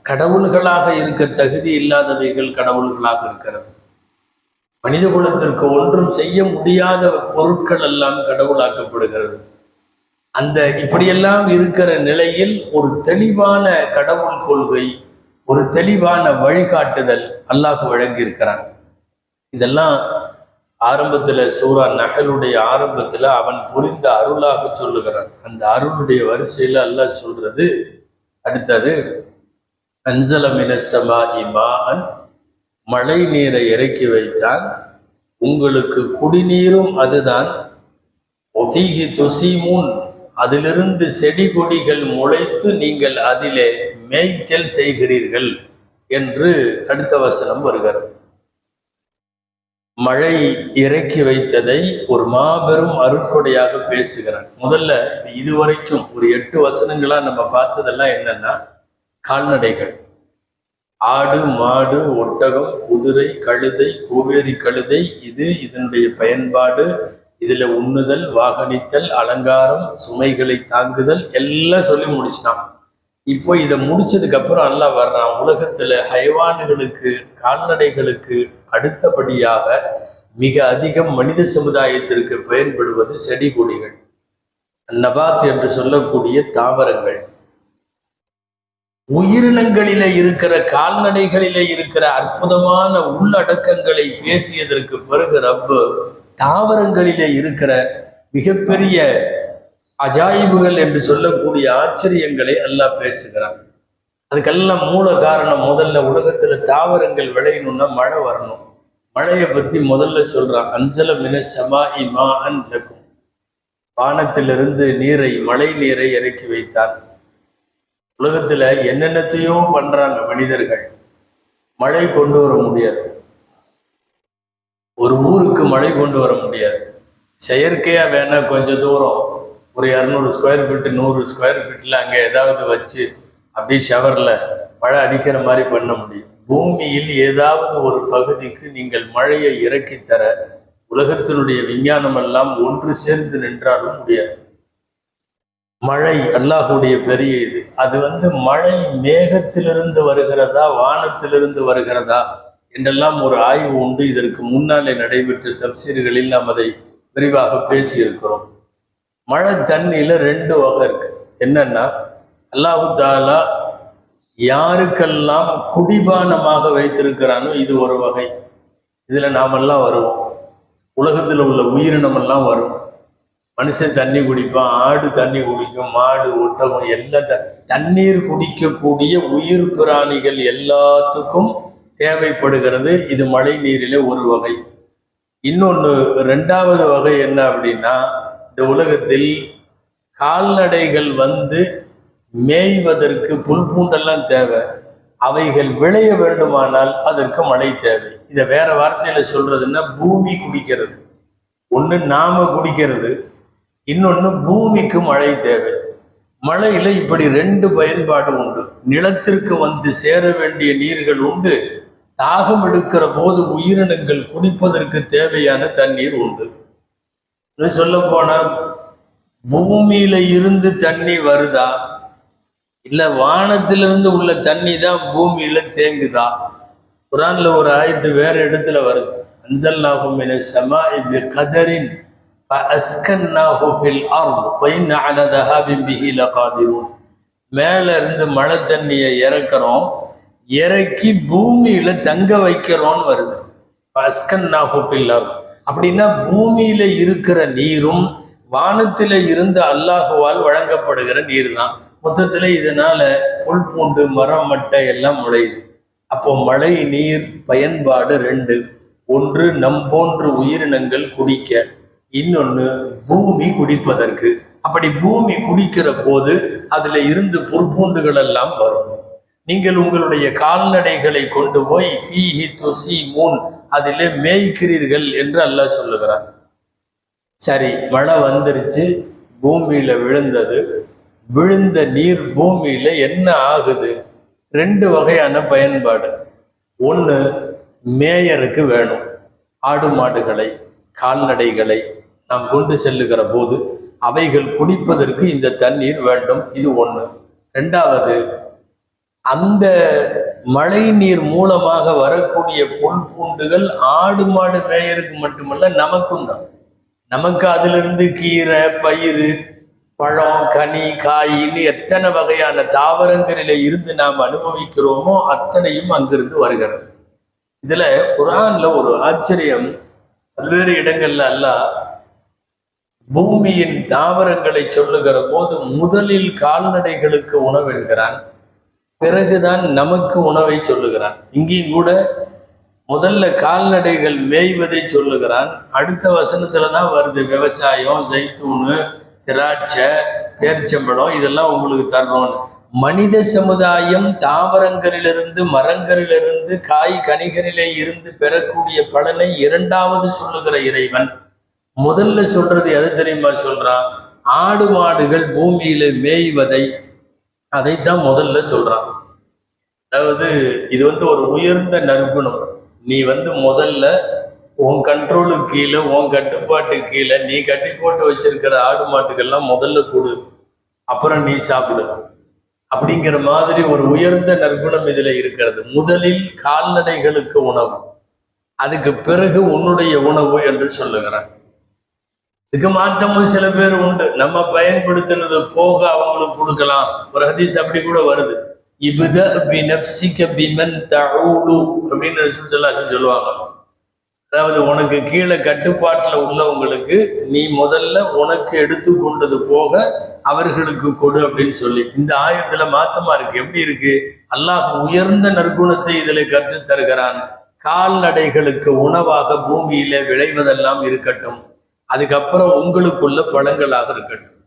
கடவுள்களாக இருக்க தகுதி இல்லாதவைகள் கடவுள்களாக இருக்கிறது. மனித குலத்திற்கு ஒன்றும் செய்ய முடியாத பொருட்கள் எல்லாம் கடவுளாக்கப்படுகிறது. அந்த இப்படியெல்லாம் இருக்கிற நிலையில் ஒரு தெளிவான கடவுள் கொள்கை, ஒரு தெளிவான வழிகாட்டுதல் அல்லாஹ் வழங்கி இருக்கிறான். இதெல்லாம் ஆரம்பத்துல சூரா நஹலுடைய ஆரம்பத்துல அவன் புரிந்த அருளாக சொல்லுகிறான். அந்த அருளுடைய வரிசையில அல்லாஹ் சொல்றது அடுத்தது, அன்ஸல மினஸ் ஸமாஇ மாஅன், மழை நீரை இறக்கி வைத்தான், உங்களுக்கு குடிநீரும் அதுதான். ஒஃபீஹி துஸீமூன், அதிலிருந்து செடி கொடிகள் முளைத்து நீங்கள் அதிலே மேய்ச்சல் செய்கிறீர்கள் என்று அடுத்த வசனம் வருகிறது. மழை இறக்கி வைத்ததை ஒரு மாபெரும் அருட்கொடையாக பேசுகிறான். முதல்ல இதுவரைக்கும் ஒரு 8 வசனங்களா நம்ம பார்த்ததெல்லாம் என்னன்னா, கால்நடைகள், ஆடு, மாடு, ஒட்டகம், குதிரை, கழுதை, கோவேரி கழுதை, இதனுடைய பயன்பாடு, இதுல உண்ணுதல், வாகனித்தல், அலங்காரம், சுமைகளை தாங்குதல் எல்லாம் சொல்லி முடிச்சிட்டான். இப்போ இதை முடிச்சதுக்கு அப்புறம் அல்லாஹ் வர்றான். உலகத்துல ஹைவான்களுக்கு, கால்நடைகளுக்கு அடுத்தபடியாக மிக அதிகம் மனித சமுதாயத்திற்கு பயன்படுவது செடி கொடிகள், நபாத் என்று சொல்லக்கூடிய தாவரங்கள். உயிரினங்களிலே இருக்கிற, கால்நடைகளிலே இருக்கிற அற்புதமான உள்ளடக்கங்களை பேசியதற்கு பிறகு ரப்பு தாவரங்களிலே இருக்கிற மிகப்பெரிய அஜாயிபுகள் என்று சொல்லக்கூடிய ஆச்சரியங்களை அல்லாஹ் பேசுகிறான். அதுக்கெல்லாம் மூல காரணம், முதல்ல உலகத்துல தாவரங்கள் விளையணும்னா மழை வரணும். மழையை பத்தி முதல்ல சொல்றான். அன்ஸல மினஸ் ஸமாஇ மாஅன் லக்கும், வானத்திலிருந்து நீரை, மழை நீரை இறக்கி வைத்தான். உலகத்துல என்னென்னத்தையோ பண்றாங்க மனிதர்கள், மழை கொண்டு வர முடியாது. ஒரு ஊருக்கு மழை கொண்டு வர முடியாது. செயற்கையா வேணா கொஞ்சம் தூரம் ஒரு 200 ஸ்கொயர் ஃபீட் 100 ஸ்கொயர் ஃபீட்ல அங்க ஏதாவது வச்சு அப்படியே ஷவர்ல மழை அடிக்கிற மாதிரி பண்ண முடியும். பூமியில் ஏதாவது ஒரு பகுதிக்கு நீங்கள் மழையை இறக்கி தர உலகத்தினுடைய விஞ்ஞானம் எல்லாம் ஒன்று சேர்ந்து நின்றாலும் முடியாது. மழை அல்லாஹுடைய பெரிய இது. அது மழை மேகத்திலிருந்து வருகிறதா, வானத்திலிருந்து வருகிறதா என்றெல்லாம் ஒரு ஆய்வு உண்டு. இதற்கு முன்னாலே நடைபெற்ற தப்சீர்களில் நாம் அதை விரிவாக பேசியிருக்கிறோம். மழை தண்ணியில 2 வகை இருக்கு. என்னன்னா, அல்லாஹு தஆலா யாருக்கெல்லாம் குடிபானமாக வைத்திருக்கிறானோ இது ஒரு வகை. இதுல நாமெல்லாம் வருவோம். உலகத்தில் உள்ள உயிரினம் எல்லாம் வரும். மனுஷன் தண்ணி குடிப்பான், ஆடு தண்ணி குடிக்கும், மாடு, ஒட்டகம் எல்லாம் தண்ணீர் குடிக்கக்கூடிய உயிர் பிராணிகள் எல்லாத்துக்கும் தேவைப்படுகிறது. இது மழை நீரிலே ஒரு வகை. இன்னொன்று 2வது வகை என்ன அப்படின்னா, இந்த உலகத்தில் கால்நடைகள் மேய்வதற்கு புல் பூண்டெல்லாம் தேவை. அவைகள் விளைய வேண்டுமானால் அதற்கு மழை தேவை. இதை வேற வார்த்தையில சொல்றதுன்னா, பூமி குடிக்கிறது. ஒன்று நாம குடிக்கிறது, இன்னொன்று பூமிக்கு மழை தேவை. மழையில இப்படி 2 பயன்பாடு உண்டு. நிலத்திற்கு சேர வேண்டிய நீர்கள் உண்டு, தாகம் எடுக்கிற போது உயிரினங்கள் குடிப்பதற்கு தேவையான தண்ணீர் உண்டு. சொல்ல போனா பூமியில இருந்து தண்ணி வருதா இல்ல வானத்திலிருந்து உள்ள தண்ணி தான் பூமியில தேங்குதா? குரான்ல ஒரு ஆயத்து வேற இடத்துல வருது, அன்சல்நாஹு மினஸ் ஸமாஇ பிகதரின் ஃபஅஸ்கன்னாஹு ஃபில் அர்த் வஇன்ன அலா தஹாபின் பிஹி லகாதிரூன். மேல இருந்து மழை தண்ணியை இறக்குறோம், இறக்கி பூமியில தங்க வைக்கிறோம்னு வருது. ஃபஅஸ்கன்னாஹு ஃபில் அர்த் அப்படின்னா பூமியில இருக்கிற நீரும் வானத்தில இருந்து அல்லாஹுவால் வழங்கப்படுகிற நீர் தான். மொத்தத்துல இதனால புல் பூண்டு மரம் மட்டை எல்லாம் முளையுது. அப்போ மழை நீர் பயன்பாடு ரெண்டு. ஒன்று நம் போன்ற உயிரினங்கள் குடிக்க, இன்னொன்னு பூமி குடிப்பதற்கு. அப்படி பூமி குடிக்கிற போது அதுல இருந்து புற்பூண்டுகள் எல்லாம் வரும். நீங்கள் உங்களுடைய கால்நடைகளை கொண்டு போய் ஃபீஹி துஸீமூன், அதிலே மேய்க்கிறீர்கள் என்று அல்லாஹ் சொல்லுகிறார். சரி, மழை வந்துருச்சு, பூமியில விழுந்தது. விழுந்த நீர் பூமியில என்ன ஆகுது? ரெண்டு வகையான பயன்பாடு. ஒன்று, மேயருக்கு வேணும். ஆடு மாடுகளை கால்நடைகளை நாம் கொண்டு செல்லுகிற போது அவைகள் குடிப்பதற்கு இந்த தண்ணீர் வேண்டும், இது ஒன்று. ரெண்டாவது, அந்த மழை நீர் மூலமாக வரக்கூடிய புல் பூண்டுகள் ஆடு மாடு மேயருக்கு மட்டுமல்ல நமக்கும் தான். நமக்கு அதிலிருந்து கீரை பயிர் பழம் கனி காயின்னு எத்தனை வகையான தாவரங்களில இருந்து நாம் அனுபவிக்கிறோமோ அத்தனையும் அங்கிருந்து வருகிறது. இதுல குர்ஆன்ல ஒரு ஆச்சரியம், பல்வேறு இடங்கள்ல அல்லாஹ் பூமியின் தாவரங்களை சொல்லுகிற போது முதலில் கால்நடைகளுக்கு உணவு என்கிறான், பிறகுதான் நமக்கு உணவை சொல்லுகிறான். இங்கேயும் கூட முதல்ல கால்நடைகள் மேய்வதை சொல்லுகிறான், அடுத்த வசனத்துல தான் வருது விவசாயம், ஜைத்தூனு, திராட்சை, பேரிச்சம்பழம் இதெல்லாம் உங்களுக்கு தரணும்னு. மனித சமுதாயம் தாவரங்களிலிருந்து மரங்களிலிருந்து காய் கனிகளிலே இருந்து பெறக்கூடிய பலனை இரண்டாவது சொல்லுகிற இறைவன் முதல்ல சொல்றது எதை தெரியுமா சொல்றான்? ஆடு மாடுகள் பூமியில மேய்வதை, அதைத்தான் முதல்ல சொல்றான். அதாவது இது ஒரு உயர்ந்த நற்குணம். நீ முதல்ல உன் கண்ட்ரோலுக்கு கீழே, உன் கட்டுப்பாட்டுக்கு கீழே நீ கட்டி போட்டு வச்சிருக்கிற ஆடு மாட்டுக்கெல்லாம் முதல்ல கொடு, அப்புறம் நீ சாப்பிடு அப்படிங்கிற மாதிரி ஒரு உயர்ந்த நற்குணம் இதுல இருக்கிறது. முதலில் கால்நடைகளுக்கு உணவு, அதுக்கு பிறகு உன்னுடைய உணவு என்று சொல்லுகிறான். இதுக்கு மாற்றமும் சில பேர் உண்டு, நம்ம பயன்படுத்தினது போக அவங்களுக்கு கொடுக்கலாம். ஒரு ஹதீஸ் அப்படி கூட வருது, இப்தா பினஃப்ஸிக பிமன் தஊலு அப்படின்னு ரசூலுல்லாஹி சொல்லுவாங்க. அதாவது உனக்கு கீழே கட்டுப்பாட்டில் உள்ளவங்களுக்கு நீ முதல்ல உனக்கு எடுத்து கொண்டது போக அவர்களுக்கு கொடு அப்படின்னு சொல்லி. இந்த ஆயத்துல மாத்தமா இருக்கு. எப்படி இருக்கு? அல்லாஹ் உயர்ந்த நற்குணத்தை இதுல கற்றுத் தருகிறான். கால்நடைகளுக்கு உணவாக பூமியில விளைவதெல்லாம் இருக்கட்டும், அதுக்கப்புறம் உங்களுக்குள்ள பழங்களாக இருக்கட்டும்.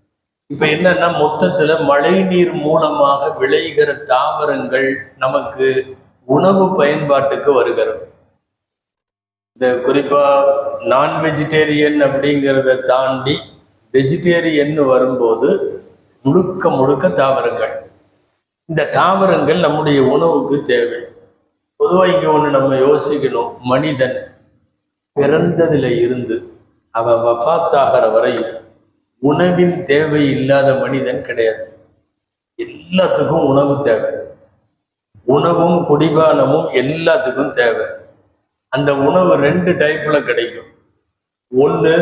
இப்ப என்னன்னா, மொத்தத்துல மழை நீர் மூலமாக விளைகிற தாவரங்கள் நமக்கு உணவு பயன்பாட்டுக்கு வருகிறது. இந்த குறிப்பா நான் வெஜிடேரியன் அப்படிங்கிறத தாண்டி வெஜிடேரியன் வரும்போது முழுக்க முழுக்க தாவரங்கள். இந்த தாவரங்கள் நம்முடைய உணவுக்கு தேவை. பொதுவாக இங்க ஒண்ணு நம்ம யோசிக்கணும், மனிதன் பிறந்ததுல இருந்து அவன் வஃபாத்தாகிற வரையும் உணவின் தேவை இல்லாத மனிதன் கிடையாது. எல்லாத்துக்கும் உணவு தேவை, உணவும் குடிபானமும் எல்லாத்துக்கும் தேவை. அந்த உணவு ரெண்டு டைப்ல கிடைக்கும். ஒன்று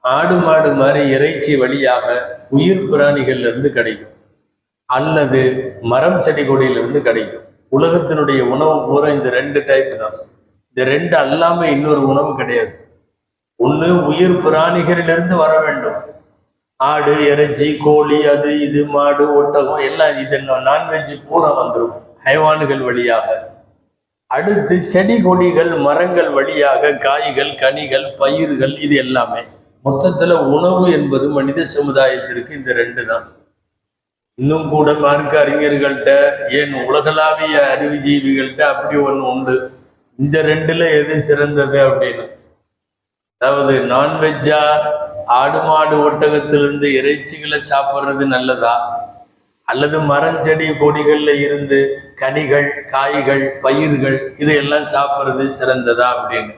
ஆடு மாடு மாதிரி இறைச்சி வழியாக உயிர் பிராணிகள்ல இருந்து கிடைக்கும், அல்லது மரம் செடி கொடியிலிருந்து கிடைக்கும். உலகத்தினுடைய உணவு பூரா இந்த ரெண்டு டைப் தான். இந்த ரெண்டு அல்லாம இன்னொரு உணவு கிடையாது. ஒன்று உயிர் பிராணிகளிலிருந்து வர வேண்டும், ஆடு இறைச்சி கோழி அது இது மாடு ஒட்டகம் எல்லாம், இது நான்வெஜ் பூரா வந்துடும் ஹைவான்கள் வழியாக. அடுத்து செடி கொடிகள் மரங்கள் வழியாக காய்கள் கனிகள் பயிர்கள், இது எல்லாமே. மொத்தத்துல உணவு என்பது மனித சமுதாயத்திற்கு இந்த ரெண்டு தான். இன்னும் கூட மார்க்க அறிஞர்கள்ட்ட, ஏன் உலகளாவிய அறிவுஜீவிகள்கிட்ட அப்படி ஒன்று உண்டு, இந்த ரெண்டுல எது சிறந்தது அப்படின்னு. அதாவது நான்வெஜ்ஜா ஆடு மாடு ஒட்டகத்திலிருந்து இறைச்சிகளை சாப்பிட்றது நல்லதா, அல்லது மரஞ்செடி கொடிகள்ல இருந்து கனிகள் காய்கள் பயிர்கள் இதையெல்லாம் சாப்பிட்றது சிறந்ததா அப்படின்னு.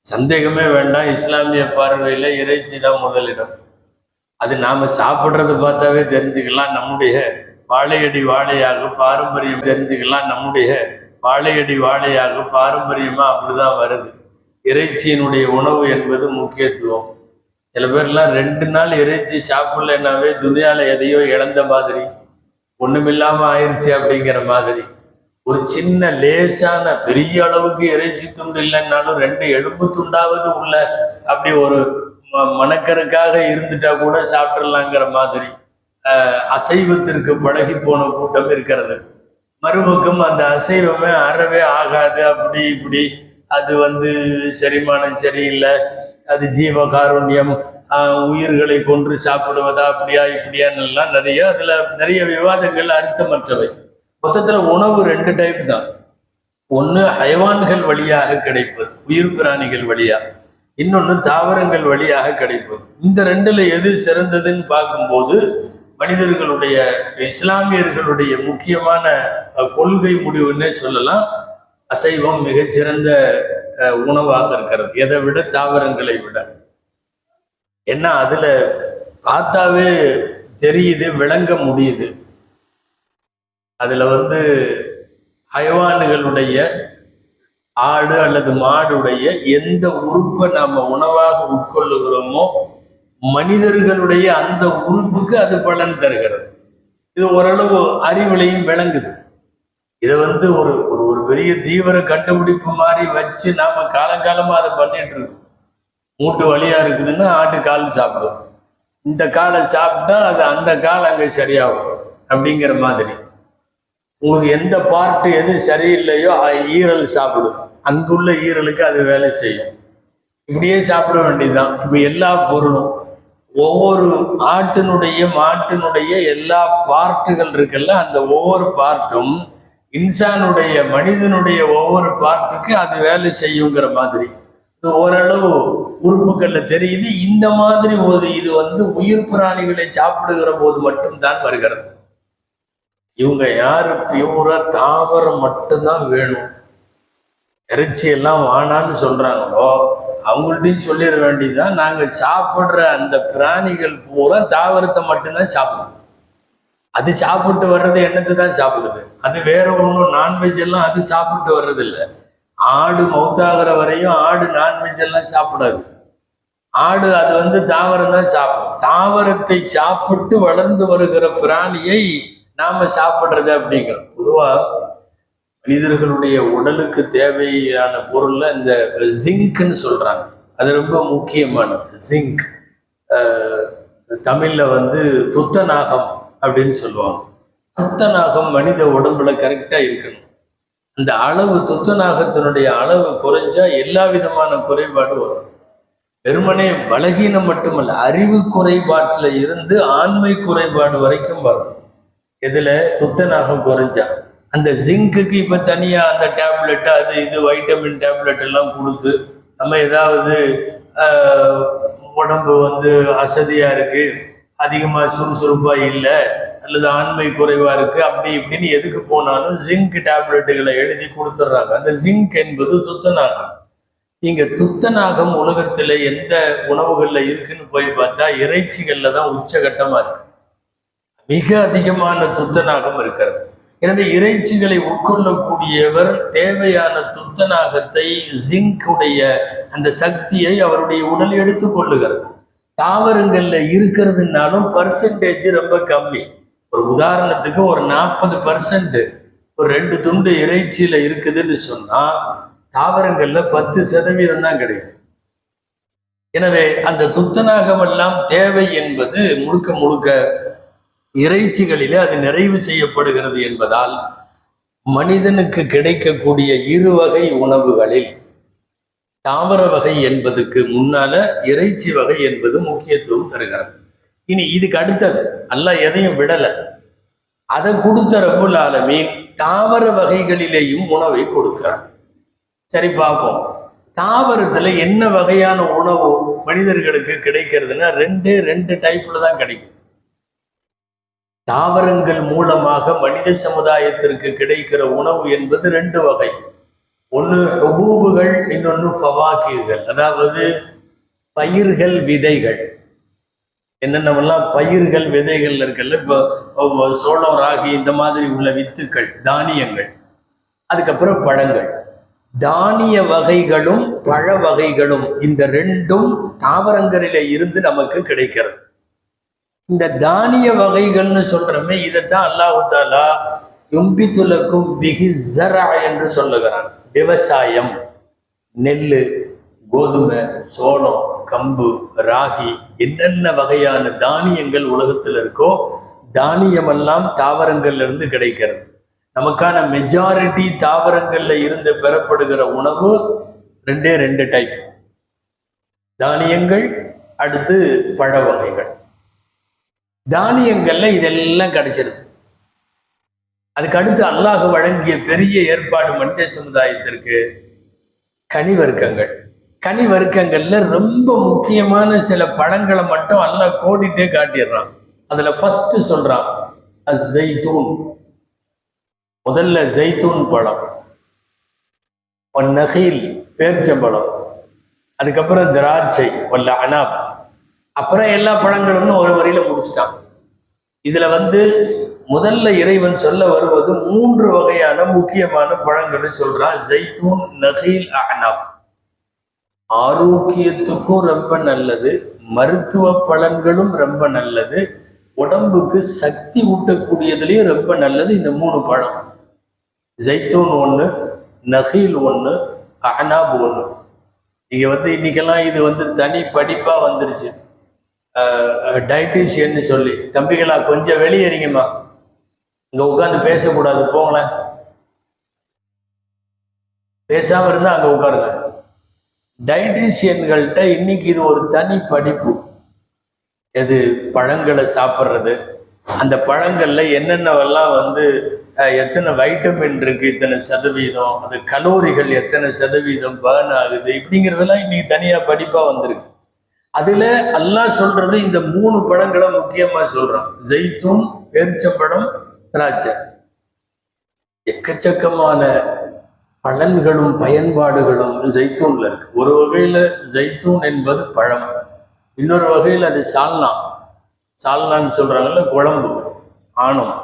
சந்தேகமே வேண்டாம். இஸ்லாமிய பார்வையில் இறைச்சி தான் முதலிடம். அது நாம் சாப்பிட்றத பார்த்தாவே தெரிஞ்சுக்கலாம். நம்முடைய வாழையடி வாழையாக பாரம்பரியம் தெரிஞ்சுக்கலாம். நம்முடைய வாழையடி வாழையாக பாரம்பரியமாக அப்படிதான் வருது. இறைச்சியினுடைய உணவு என்பது முக்கியத்துவம். சில பேர்லாம் 2 நாள் இறைச்சி சாப்பிடலன்னாவே துனியாவில் எதையோ இழந்த மாதிரி, ஒன்றுமில்லாமல் ஆயிடுச்சு அப்படிங்கிற மாதிரி. ஒரு சின்ன லேசான பெரிய அளவுக்கு இறைச்சி துண்டு இல்லைன்னாலும் 2 எலும்பு துண்டாவது உள்ள அப்படி ஒரு மணக்கருக்காக இருந்துட்டா கூட சாப்பிட்றலாங்கிற மாதிரி அசைவத்திற்கு பழகி போன கூட்டம் இருக்கிறது. மறுபக்கம் அந்த அசைவமே அறவே ஆகாது, அப்படி இப்படி அது செரிமானம் சரியில்லை, அது ஜீவகாருண்யம், உயிர்களை கொன்று சாப்பிடுவதா அப்படியா இப்படியான்னு நிறைய விவாதங்கள் அர்த்தமற்றவை. மொத்தத்துல உணவு 2 டைப் தான். ஒன்று ஹைவான்கள் வழியாக கிடைப்பது, உயிர் பிராணிகள் வழியா, இன்னொன்று தாவரங்கள் வழியாக கிடைப்பது. இந்த 2ல எது சிறந்ததுன்னு பார்க்கும்போது மனிதர்களுடைய இஸ்லாமியர்களுடைய முக்கியமான கொள்கை முடிவுன்னே சொல்லலாம், அசைவம் மிகச்சிறந்த உணவாக இருக்கிறது, எதை விட தாவரங்களை விட. ஏன்னா அதுல பார்த்தாவே தெரியுது, விளங்க முடியுது. அதுல ஹைவான்களுடைய ஆடு அல்லது மாடுடைய எந்த உறுப்பை நாம உணவாக உட்கொள்ளுகிறோமோ மனிதர்களுடைய அந்த உறுப்புக்கு அது பலன் தருகிறது. இது ஓரளவு அறிவிலையும் விளங்குது. இதை ஒரு ஒரு பெரிய தீவிர கண்டுபிடிப்பு மாதிரி வச்சு நாம காலங்காலமா அதை பண்ணிட்டு இருக்கோம். மூட்டு வலியா இருக்குதுன்னா ஆட்டு கால் சாப்பிடும், இந்த காலை சாப்பிட்டா அது அந்த கால் அங்கே சரியாகும் அப்படிங்கிற மாதிரி. உங்களுக்கு எந்த பார்ட்டு எது சரியில்லையோ ஈரல் சாப்பிடும், அங்குள்ள ஈரலுக்கு அது வேலை செய்யும். இப்படியே சாப்பிட வேண்டியதுதான். இப்ப எல்லா பொருளும் ஒவ்வொரு ஆட்டினுடைய மாட்டினுடைய எல்லா பார்ட்டுகள் இருக்குல்ல, அந்த ஒவ்வொரு பார்ட்டும் இன்சானுடைய மனிதனுடைய ஒவ்வொரு பார்ட்டுக்கு அது வேலை செய்யுங்கிற மாதிரி ஓரளவு உறுப்புகள்ல தெரியுது. இந்த மாதிரி இது உயிர் பிராணிகளை சாப்பிடுகிற போது மட்டும்தான் வருகிறது. இவங்க யாரு பியூரா தாவரம் மட்டும்தான் வேணும், இறைச்சி எல்லாம் வானான்னு சொல்றாங்களோ அவங்கள்ட்டையும் சொல்லிட வேண்டியதுதான், நாங்க சாப்பிடுற அந்த பிராணிகள் பூரா தாவரத்தை மட்டும்தான் சாப்பிடுவோம். அது சாப்பிட்டு வர்றது என்னத்தை தான் சாப்பிடுது, அது வேற ஒன்றும் நான்வெஜ் எல்லாம் அது சாப்பிட்டு வர்றது இல்லை. ஆடு மௌத்தாகிற வரையும் ஆடு நான்வெஜ் எல்லாம் சாப்பிடாது. ஆடு அது தாவரம் தான் சாப்பிடும். தாவரத்தை சாப்பிட்டு வளர்ந்து வருகிற பிராணியை நாம சாப்பிடுறது அப்படிங்கிறோம். பொதுவா மனிதர்களுடைய உடலுக்கு தேவையான பொருள்ல இந்த ஜிங்க்னு சொல்றாங்க, அது ரொம்ப முக்கியமானது. ஜிங்க் தமிழ்ல துத்தநாகம் அப்படின்னு சொல்லுவாங்க. துத்தநாகம் மனித உடம்புல கரெக்டா இருக்கணும். அந்த அளவு துத்தநாகத்தினுடைய அளவு குறைஞ்சா எல்லா விதமான குறைபாடு வரும். வெறுமனே பலகீனம் மட்டுமல்ல, அறிவு குறைபாட்டுல இருந்து ஆண்மை குறைபாடு வரைக்கும் வரும். இதுல துத்தநாகம் குறைஞ்சா அந்த ஜிங்குக்கு இப்ப தனியா அந்த டேப்லெட் அது இது வைட்டமின் டேப்லெட் எல்லாம் கொடுத்து நம்ம ஏதாவது உடம்பு அசதியா இருக்கு, அதிகமா சுறுசுறுப்பா இல்லை, அல்லது ஆண்மை குறைவா இருக்கு, அப்படி இப்படின்னு எதுக்கு போனாலும் ஜிங்க் டேப்லெட்டுகளை எழுதி கொடுத்துட்றாங்க. அந்த ஜிங்க் என்பது துத்தநாகம். நீங்க துத்தநாகம் உலகத்துல எந்த உணவுகள்ல இருக்குன்னு போய் பார்த்தா இறைச்சிகள்ல தான் உச்சகட்டமா இருக்கு. மிக அதிகமான துத்தநாகம் இருக்கிறது. எனவே இறைச்சிகளை உட்கொள்ளக்கூடியவர் தேவையான துத்தநாகத்தை, ஜிங்குடைய அந்த சக்தியை அவருடைய உடல் எடுத்துக் கொள்ளுகிறது. தாவரங்கள்ல இருக்கிறதுனாலும் பர்சன்டேஜ் ரொம்ப கம்மி. ஒரு உதாரணத்துக்கு ஒரு 40% ஒரு 2 துண்டு இறைச்சியில இருக்குதுன்னு சொன்னா தாவரங்கள்ல 10% தான் கிடைக்கும். எனவே அந்த துத்தநாகம் எல்லாம் தேவை என்பது முழுக்க முழுக்க இறைச்சிகளிலே அது நிறைவு செய்யப்படுகிறது என்பதால் மனிதனுக்கு கிடைக்கக்கூடிய 2 வகை உணவுகளில் தாவர வகை என்பதுக்கு முன்னால இறைச்சி வகை என்பது முக்கியத்துவம் தருகிறது. இனி இதுக்கு அடுத்தது அல்லாஹ் எதையும் விடல, அதை கொடுத்த ரப்புல் ஆலமீன் தாவர வகைகளிலேயும் உணவை கொடுக்கிறார். சரி பார்ப்போம், தாவரத்துல என்ன வகையான உணவு மனிதர்களுக்கு கிடைக்கிறதுன்னா ரெண்டு டைப்ல தான் கிடைக்கும். தாவரங்கள் மூலமாக மனித சமுதாயத்திற்கு கிடைக்கிற உணவு என்பது 2 வகை. ஒன்று உபூபுகள், இன்னொன்று ஃபவாக்கிகள், அதாவது பயிர்கள், விதைகள். என்னென்னவெல்லாம் பயிர்கள் விதைகள் இருக்குல்ல, இப்போ சோளம், ராகி இந்த மாதிரி உள்ள வித்துக்கள், தானியங்கள். அதுக்கப்புறம் பழங்கள். தானிய வகைகளும் பழ வகைகளும் இந்த ரெண்டும் தாவரங்களிலே இருந்து நமக்கு கிடைக்கிறது. இந்த தானிய வகைகள்னு சொல்றமே, இதைத்தான் அல்லாஹு தாலா யும்பித்துலக்கும் பிஹி ஸர்அ என்று சொல்லுகிறான். விவசாயம், நெல், கோதுமை, சோளம், கம்பு, ராகி, என்னென்ன வகையான தானியங்கள் உலகத்தில் இருக்கோ தானியமெல்லாம் தாவரங்கள்ல இருந்து கிடைக்கிறது. நமக்கான மெஜாரிட்டி தாவரங்கள்ல இருந்து பெறப்படுகிற உணவு ரெண்டு டைப்: தானியங்கள், அடுத்து பழ வகைகள். தானியங்கள்ல இதெல்லாம் கிடைச்சிருது. அதுக்கு அடுத்து அல்லாஹ் வழங்கிய பெரிய ஏற்பாடு மனித சமுதாயத்திற்கு கனிவர்க்கங்கள். கனிவர்க்கங்கள்ல ரொம்ப முக்கியமான சில பழங்களை மட்டும் அல்லாஹ் கோடிட்டே காட்டிடுறான். அதுல ஃபர்ஸ்ட் சொல்றான் அஸ்ஸைத்தூன். முதல்ல ஜெய்தூன் பழம், நகீல் பேரிச்சம்பழம், அதுக்கப்புறம் திராட்சை, வல்ல அனாப், அப்புறம் எல்லா பழங்களும் ஒரு வரியில முடிச்சுட்டான். இதுல முதல்ல இறைவன் சொல்ல வருவது 3 வகையான முக்கியமான பழங்களை சொல்றான். ஜெய்தூன், நகீல், அனாப். ஆரோக்கியத்துக்கும் ரொம்ப நல்லது, மருத்துவ பலன்களும் ரொம்ப நல்லது, உடம்புக்கு சக்தி ஊட்டக்கூடியதுலயும் ரொம்ப நல்லது இந்த 3 பழம். ஜெய்தூன் ஒன்று, நகீல் ஒன்று, அனாப் ஒன்று. நீங்க இன்னைக்கெல்லாம் இது தனி படிப்பா வந்துருச்சு. டயட்டிஷியன்னு சொல்லி, தம்பிகளா கொஞ்சம் வெளியேறிங்கம்மா, இங்க உட்காந்து பேசக்கூடாது, போங்களேன். பேசாம இருந்தா அங்க உட்காருங்க. டயட்டிஷியன்கள்ட்ட இன்னைக்கு இது ஒரு தனி படிப்பு. எது? பழங்களை சாப்பிட்றது. அந்த பழங்கள்ல என்னென்னவெல்லாம் எத்தனை வைட்டமின் இருக்கு, இத்தனை சதவீதம், அது கலோரிகள் எத்தனை சதவீதம் பர்ன் ஆகுது, இப்படிங்கிறதெல்லாம் இன்னைக்கு தனியா படிப்பா வந்திருக்கு. அதுல அல்லாஹ் சொல்றது இந்த 3 பழங்களை முக்கியமா சொல்றான். ஜெய்தூன், பேரிச்சம்பழம், திராட்சை. எக்கச்சக்கமான பலன்களும் பயன்பாடுகளும் ஜெய்தூன்ல இருக்கு. ஒரு வகையில ஜெய்தூன் என்பது பழம், இன்னொரு வகையில் அது சால்னான்னு சொல்றாங்கல்ல, குழம்பு, ஆணம்.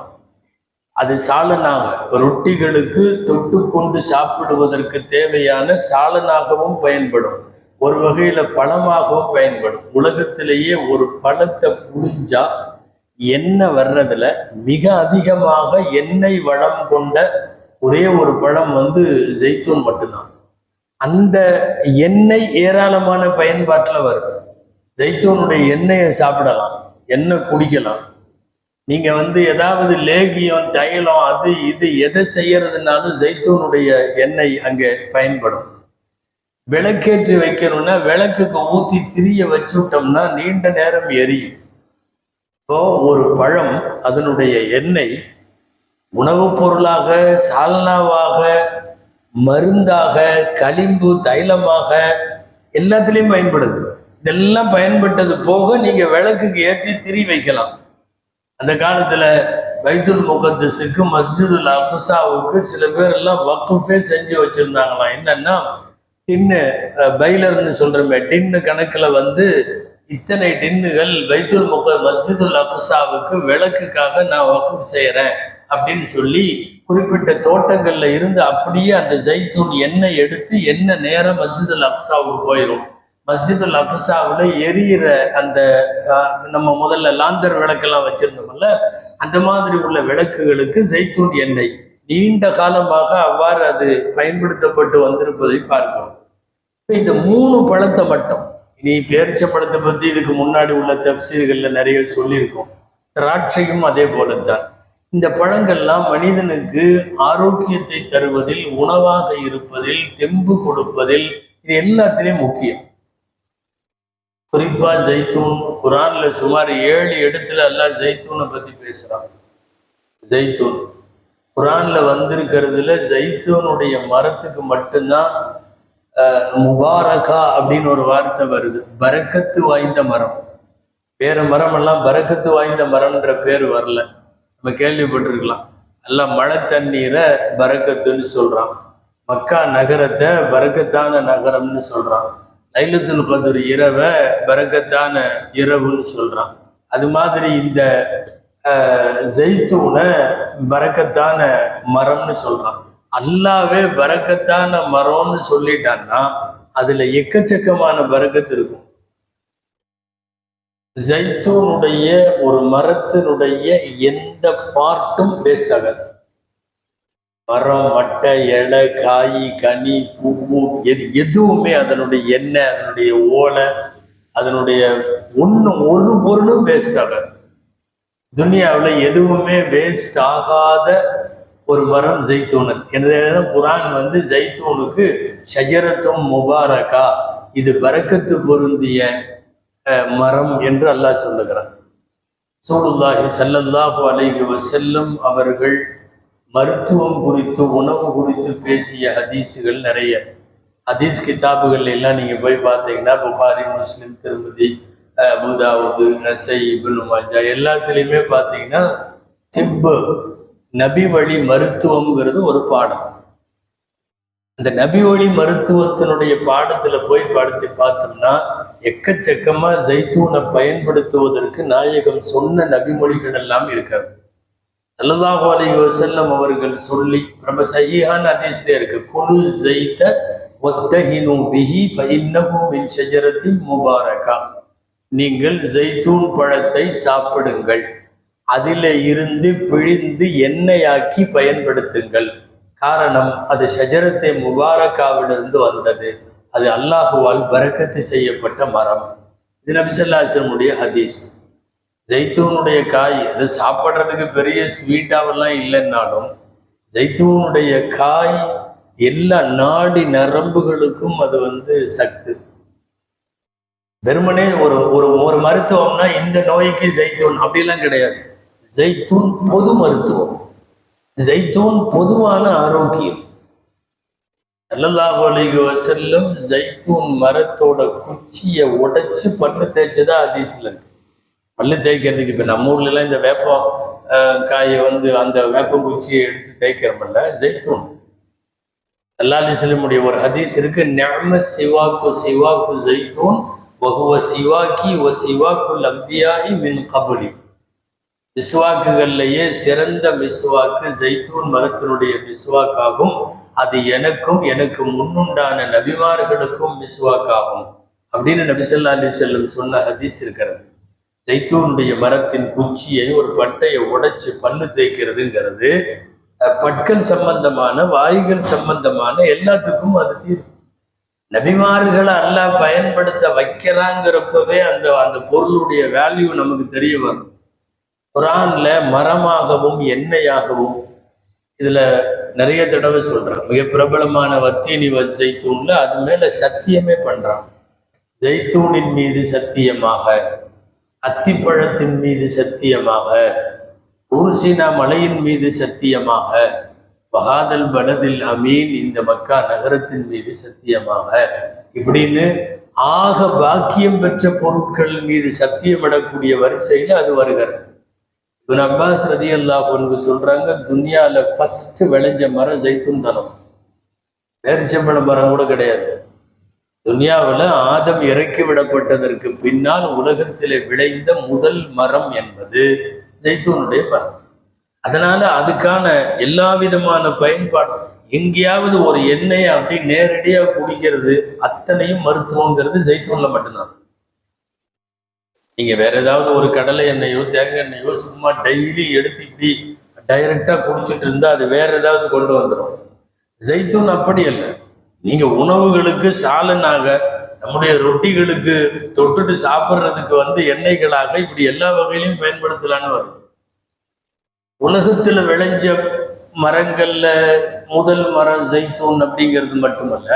அது சாலனாக ரொட்டிகளுக்கு தொட்டு கொண்டு சாப்பிடுவதற்கு தேவையான சாலனாகவும் பயன்படும், ஒரு வகையில பழமாகவும் பயன்படும். உலகத்திலேயே ஒரு பழத்தை புழிஞ்சா எண்ணெய் வர்றதுல மிக அதிகமாக எண்ணெய் வளம் கொண்ட ஒரே ஒரு பழம் ஜெய்தூன் மட்டும்தான். அந்த எண்ணெய் ஏராளமான பயன்பாட்டில் வருது. ஜெய்தூனுடைய எண்ணெயை சாப்பிடலாம், எண்ணெய் குடிக்கலாம். நீங்க ஏதாவது லேகியம், தைலம், அது இது எதை செய்யறதுனாலும் ஜெய்தூனுடைய எண்ணெய் அங்கே பயன்படும். விளக்கேற்றி வைக்கணும்னா விளக்குக்கு ஊற்றி திரிய வச்சுட்டோம்னா நீண்ட நேரம் எரியும். இப்போ ஒரு பழம், அதனுடைய எண்ணெய் உணவுப் பொருளாக, சால்னாவாக, மருந்தாக, களிம்பு, தைலமாக எல்லாத்துலேயும் பயன்படுது. இதெல்லாம் பயன்பட்டது போக நீங்க விளக்குக்கு ஏற்றி திரி வைக்கலாம். அந்த காலத்துல பைத்துல் முகத்தஸுக்கு, மஸ்ஜிதுல் அக்ஸாவுக்கு சில பேர் எல்லாம் வக்குஃபே செஞ்சு வச்சிருந்தாங்களாம். என்னன்னா, டின்னு பைலர்னு சொல்றமே, டின்னு கணக்குல இத்தனை டின்னுகள் பைத்துல் மஸ்ஜிதுல் அக்ஸாவுக்கு விளக்குக்காக நான் வக்குஃப் செய்யறேன் அப்படின்னு சொல்லி குறிப்பிட்ட தோட்டங்கள்ல இருந்து அப்படியே அந்த ஜெய்தூன் எண்ணெய் எடுத்து எண்ணெய் நேரம் மஸ்ஜிதுல் அக்ஸாவுக்கு போயிடும். மஸ்ஜிதுல் அக்ஸாவில் எரியிற அந்த நம்ம முதல்ல லாந்தர் விளக்கெல்லாம் வச்சிருந்தோம்ல, அந்த மாதிரி உள்ள விளக்குகளுக்கு ஜெய்தூன் எண்ணெய் நீண்ட காலமாக அவ்வாறு அது பயன்படுத்தப்பட்டு வந்திருப்பதை பார்க்கிறோம். இந்த 3 பழத்தை மட்டும், இனி பேரிச்ச பழத்தை பற்றி இதுக்கு முன்னாடி உள்ள தஃசீர்கள்ல நிறைய சொல்லியிருக்கோம். திராட்சையும் அதே போலத்தான். இந்த பழங்கள்லாம் மனிதனுக்கு ஆரோக்கியத்தை தருவதில், உணவாக இருப்பதில், தெம்பு கொடுப்பதில், இது எல்லாத்திலையும் முக்கியம். குறிப்பா ஜெய்தூன், குரான்ல சுமார் 7 இடத்துல அல்லாஹ் ஜெய்தூனை பத்தி பேசுறான். ஜெய்தூன் குரான்ல வந்திருக்கிறதுல ஜெய்தூனுடைய மரத்துக்கு மட்டும்தான் முபாரகா அப்படின்னு ஒரு வார்த்தை வருது. பரக்கத்து வாய்ந்த மரம். வேற மரம் எல்லாம் பரக்கத்து வாய்ந்த மரம்ன்ற பேர் வரல. நம்ம கேள்விப்பட்டிருக்கலாம். எல்லாம் மழை தண்ணீரை பரக்கத்துன்னு சொல்றான். மக்கா நகரத்தை பரக்கத்தான நகரம்னு சொல்றான். லைலத்துல் கத்ர் இரவை பரக்கத்தான இரவுன்னு சொல்றான். அது மாதிரி இந்த ஜெய்தூனை பரக்கத்தான மரம்னு சொல்றான். அல்லாவே பரக்கத்தான மரம்னு சொல்லிட்டான்னா அதுல எக்கச்சக்கமான பரக்கத்து இருக்கும். ஜைத்தூனுடைய ஒரு மரத்தினுடைய எந்த பார்ட்டும் வேஸ்ட் ஆகாது. மரம், மட்டை, இலை, காய், கனி, பூ எதுவுமே அதனுடைய எண்ணெய், அதனுடைய ஓலை, அதனுடைய ஒரு பொருளும் வேஸ்ட் ஆகாது. துனியாவில் எதுவுமே வேஸ்ட் ஆகாத ஒரு மரம் ஜெய்தூனன். எனவே குரான் ஜெய்தூனுக்கு ஷஜரத்தும் முபாரகா, இது பரக்கத்து பொருந்திய மரம் என்று அல்லாஹ் சொல்லுகிறான். ரசூலுல்லாஹி ஸல்லல்லாஹு அலைஹி வஸல்லம் அவர்கள் மருத்துவம் குறித்து, உணவு குறித்து பேசிய ஹதீஸுகள் நிறைய. ஹதீஸ் கிதாபுகள் எல்லாம் நீங்க போய் பார்த்தீங்கன்னா புகாரி, முஸ்லிம், திருமதி, அபூதாவுது, நசை, இப்னு மாஜா எல்லாத்துலேயுமே பார்த்தீங்கன்னா திப்பு, நபி வழி மருத்துவம்ங்கிறது ஒரு பாடம். அந்த நபி வழி மருத்துவத்தினுடைய பாடத்துல போய் படுத்தி பார்த்தோம்னா எக்கச்சக்கமா ஜைத்தூனை பயன்படுத்துவதற்கு நாயகம் சொன்ன நபிமொழிகள் எல்லாம் இருக்காது. ஸல்லல்லாஹு அலைஹி வஸல்லம் அவர்கள் சொல்லி ரொம்ப சஹீஹான ஹதீஸ்ல இருக்கு, குலு ஸைத வத்தஹினு பிஹி ஃபஇன்னஹு மின் ஷஜரத்தின் முபாரகா, நீங்கள் ஜைத்தூன் பழத்தை சாப்பிடுங்கள், அதிலே இருந்து பிழிந்து எண்ணெயாக்கி பயன்படுத்துங்கள். காரணம், அது ஷஜரத்தை முபாரக்காவிலிருந்து வந்தது, அது அல்லாஹுவால் பரக்கத்து செய்யப்பட்ட மரம். இது நபி ஸல்லல்லாஹு அலைஹி வஸல்லம் ஹதீஸ். ஜைத்தூனுடைய காய் அது சாப்பிட்றதுக்கு பெரிய ஸ்வீட்டாவெல்லாம் இல்லைன்னாலும் ஜைத்தூனுடைய காய் எல்லா நாடி நரம்புகளுக்கும் அது சத்து. வெறுமனே ஒரு ஒரு மருத்துவம்னா இந்த நோய்க்கு ஜைத்தூன் அப்படிலாம் கிடையாது. ஜைத்தூன் பொது மருத்துவம், ஜைத்தூன் பொதுவான ஆரோக்கியம். ஸல்லல்லாஹு அலைஹி வஸல்லம் ஜைத்தூன் மரத்தோட குச்சியை உடைச்சு பல்லு தேய்ச்சதா ஹதீஸ்ல இருக்கு. பல்லு தேய்க்கிறதுக்கு இப்போ நம்ம ஊர்லாம் இந்த வேப்பம் காயை அந்த வேப்பம் குச்சியை எடுத்து தேய்க்கிறோம்ல, ஜைத்தூன். ஸல்லல்லாஹு அலைஹி வஸல்லம் ஒரு ஹதீஸ் இருக்கு, நிஅம சிவாக்கு சிவாக்கு ஜைத்தூன் வஹுவ சிவாக்கி வ சிவாக்குல் அன்பியாஇ மின் கப்லி. மிஸ்வாக்குகள்லையே சிறந்த மிஸ்வாக்கு ஜைத்தூன் மரத்தினுடைய மிஸ்வாக்காகும், அது எனக்கும் எனக்கு முன்னுண்டான நபிமார்களுக்கும் மிஸ்வாக்காகும் அப்படின்னு நபி ஸல்லல்லாஹு அலைஹி வஸல்லம் சொன்ன ஹதீஸ் இருக்கிறது. ஜைத்தூனுடைய மரத்தின் குச்சியை ஒரு பட்டையை உடைச்சு பல்லு தேய்க்கிறதுங்கிறது பற்கள் சம்பந்தமான, வாய்கள் சம்பந்தமான எல்லாத்துக்கும் அது தீர்வு. நபிமார்களை அல்லாஹ் பயன்படுத்த வைக்கிறாங்கிறப்பவே அந்த பொருளுடைய வேல்யூ நமக்கு தெரிய வரும். குர்ஆன்ல மரமாகவும் எண்ணெயாகவும் இதுல நிறைய தடவை சொல்றான். மிக பிரபலமான வத்தீனி ஜைத்தூன்ல அது மேல சத்தியமே பண்றான். ஜைத்தூனின் மீது சத்தியமாக, அத்திப்பழத்தின் மீது சத்தியமாக, தூர்சினா மலையின் மீது சத்தியமாக, வஹாதல் பலதில் அமீன், இந்த மக்கா நகரத்தின் மீது சத்தியமாக, இப்படின்னு ஆக பாக்கியம் பெற்ற பொருட்கள் மீது சத்தியமிடக்கூடிய வரிசையில் அது வருகிறது. இப்னு அப்பாஸ் ரலியல்லாஹு அன்ஹு சொல்றாங்க, துன்யால ஃபர்ஸ்ட் விளைஞ்ச மரம் ஜைத்தூன் தனம், பேரிச்சம்பழ மரம் கூட கிடையாது. துன்யாவில் ஆதம் இறக்கி விடப்பட்டதற்கு பின்னால் உலகத்திலே விளைந்த முதல் மரம் என்பது ஜைத்தூனுடைய மரம். அதனால அதுக்கான எல்லா விதமான பயன்பாடு, எங்கேயாவது ஒரு எண்ணெயை அப்படி நேரடியா குடிக்கிறது அத்தனையும் மருத்துவங்கிறது ஜைத்தூன்ல மட்டும்தான். நீங்க வேற ஏதாவது ஒரு கடலை எண்ணெயோ தேங்காய் எண்ணெயோ சும்மா டெய்லி எடுத்து இப்படி டைரக்டா குடிச்சிட்டு இருந்தா அது வேற ஏதாவது கொண்டு வந்துடும். ஜைத்தூன் அப்படி அல்ல. நீங்க உணவுகளுக்கு சாலனாக, நம்முடைய ரொட்டிகளுக்கு தொட்டுட்டு சாப்பிட்றதுக்கு எண்ணெய்களாக இப்படி எல்லா வகையிலையும் பயன்படுத்தலான்னு வருது. உலகத்துல விளைஞ்ச மரங்கள்ல முதல் மரம் ஜைத்தூன் அப்படிங்கிறது மட்டுமல்ல,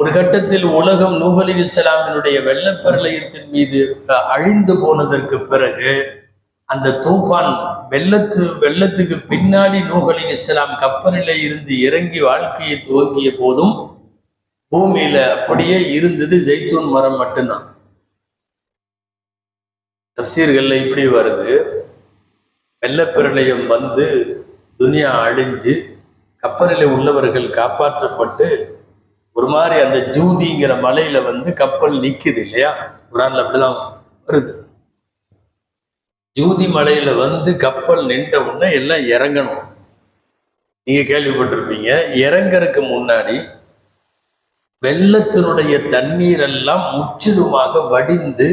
ஒரு கட்டத்தில் உலகம் நூஹ் அலைஹிஸ்ஸலாமினுடைய வெள்ளப்பிரளயத்தின் மீது அழிந்து போனதற்கு பிறகு அந்த தூஃபான் வெள்ளத்துக்கு பின்னாடி நூஹ் அலைஹிஸ்ஸலாம் கப்பலிலே இருந்து இறங்கி வாழ்க்கையை துவங்கிய போதும் பூமியில அப்படியே இருந்தது ஜைத்தூன் மரம் மட்டும்தான். தஃசீர்கள்ல இப்படி வருது, வெள்ளப்பிரளயம் துனியா அழிஞ்சு கப்பலில் உள்ளவர்கள் காப்பாற்றப்பட்டு ஒரு மாதிரி அந்த ஜூதிங்கிற மலையில கப்பல் நிக்குது இல்லையா, குரான்ல அப்படிதான் வருது. ஜூதி மலையில கப்பல் நின்ற உடனே எல்லாம் இறங்கணும். நீங்க கேள்விப்பட்டிருப்பீங்க, இறங்கறதுக்கு முன்னாடி வெள்ளத்தினுடைய தண்ணீர் எல்லாம் முற்றிலுமாக வடிந்து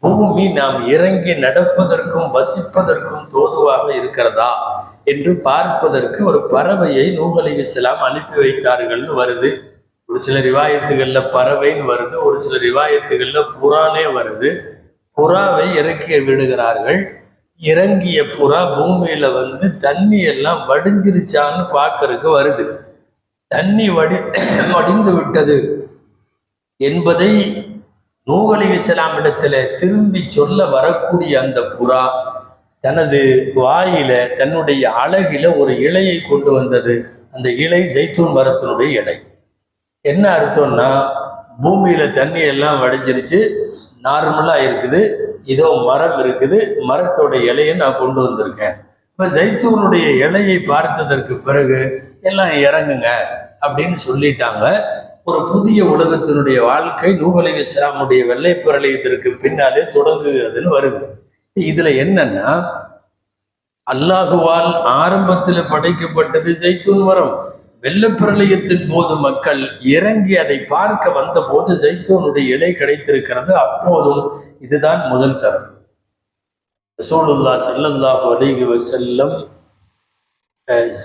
பூமி நாம் இறங்கி நடப்பதற்கும் வசிப்பதற்கும் தோதுவாக இருக்கிறதா என்று பார்ப்பதற்கு ஒரு பறவையை நூஹ் அலைஹிஸ்ஸலாம் அனுப்பி வைத்தார்கள்னு வருது. ஒரு சில ரிவாயத்துகள்ல பறவைன்னு வருது, ஒரு சில ரிவாயத்துகள்ல புறானே வருது. புறாவை இறக்கி விடுகிறார்கள். இறங்கிய புறா பூமியில தண்ணி எல்லாம் வடிஞ்சிருச்சான்னு பார்க்கறதுக்கு வருது. தண்ணி வடிந்து விட்டது என்பதை நூஹ் அலைஹிஸ்ஸலாம் இடத்துல திரும்பி சொல்ல வரக்கூடிய அந்த புறா தனது வாயில தன்னுடைய அழகில ஒரு இலையை கொண்டு வந்தது. அந்த இலை ஜைத்தூன் மரத்தினுடைய இலை. என்ன அர்த்தம்னா, பூமியில தண்ணி எல்லாம் வடிஞ்சிருச்சு, நார்மலா இருக்குது, இதோ மரம் இருக்குது, மரத்தோட இலையை நான் கொண்டு வந்திருக்கேன். இப்ப ஜைத்தூனுடைய இலையை பார்த்ததற்கு பிறகு எல்லாம் இறங்குங்க அப்படின்னு சொல்லிட்டாங்க. ஒரு புதிய உலகத்தினுடைய வாழ்க்கை நூஹ் அலைஹிஸ்ஸலாமுடைய வெள்ளை பிரளயத்திற்கு பின்னாலே தொடங்குகிறதுன்னு வருது. இதுல என்னன்னா, அல்லாஹுவால் ஆரம்பத்தில் படைக்கப்பட்டது ஜைத்தூன் மரம். வெள்ளப்பிரளயத்தின் போது மக்கள் இறங்கி அதை பார்க்க வந்த போது ஜைத்தூனுடைய இலை கிடைத்திருக்கிறது. அப்போதும் இதுதான் முதல் தரம். ரசூலுல்லாஹ் ஸல்லல்லாஹு அலைஹி வஸல்லம்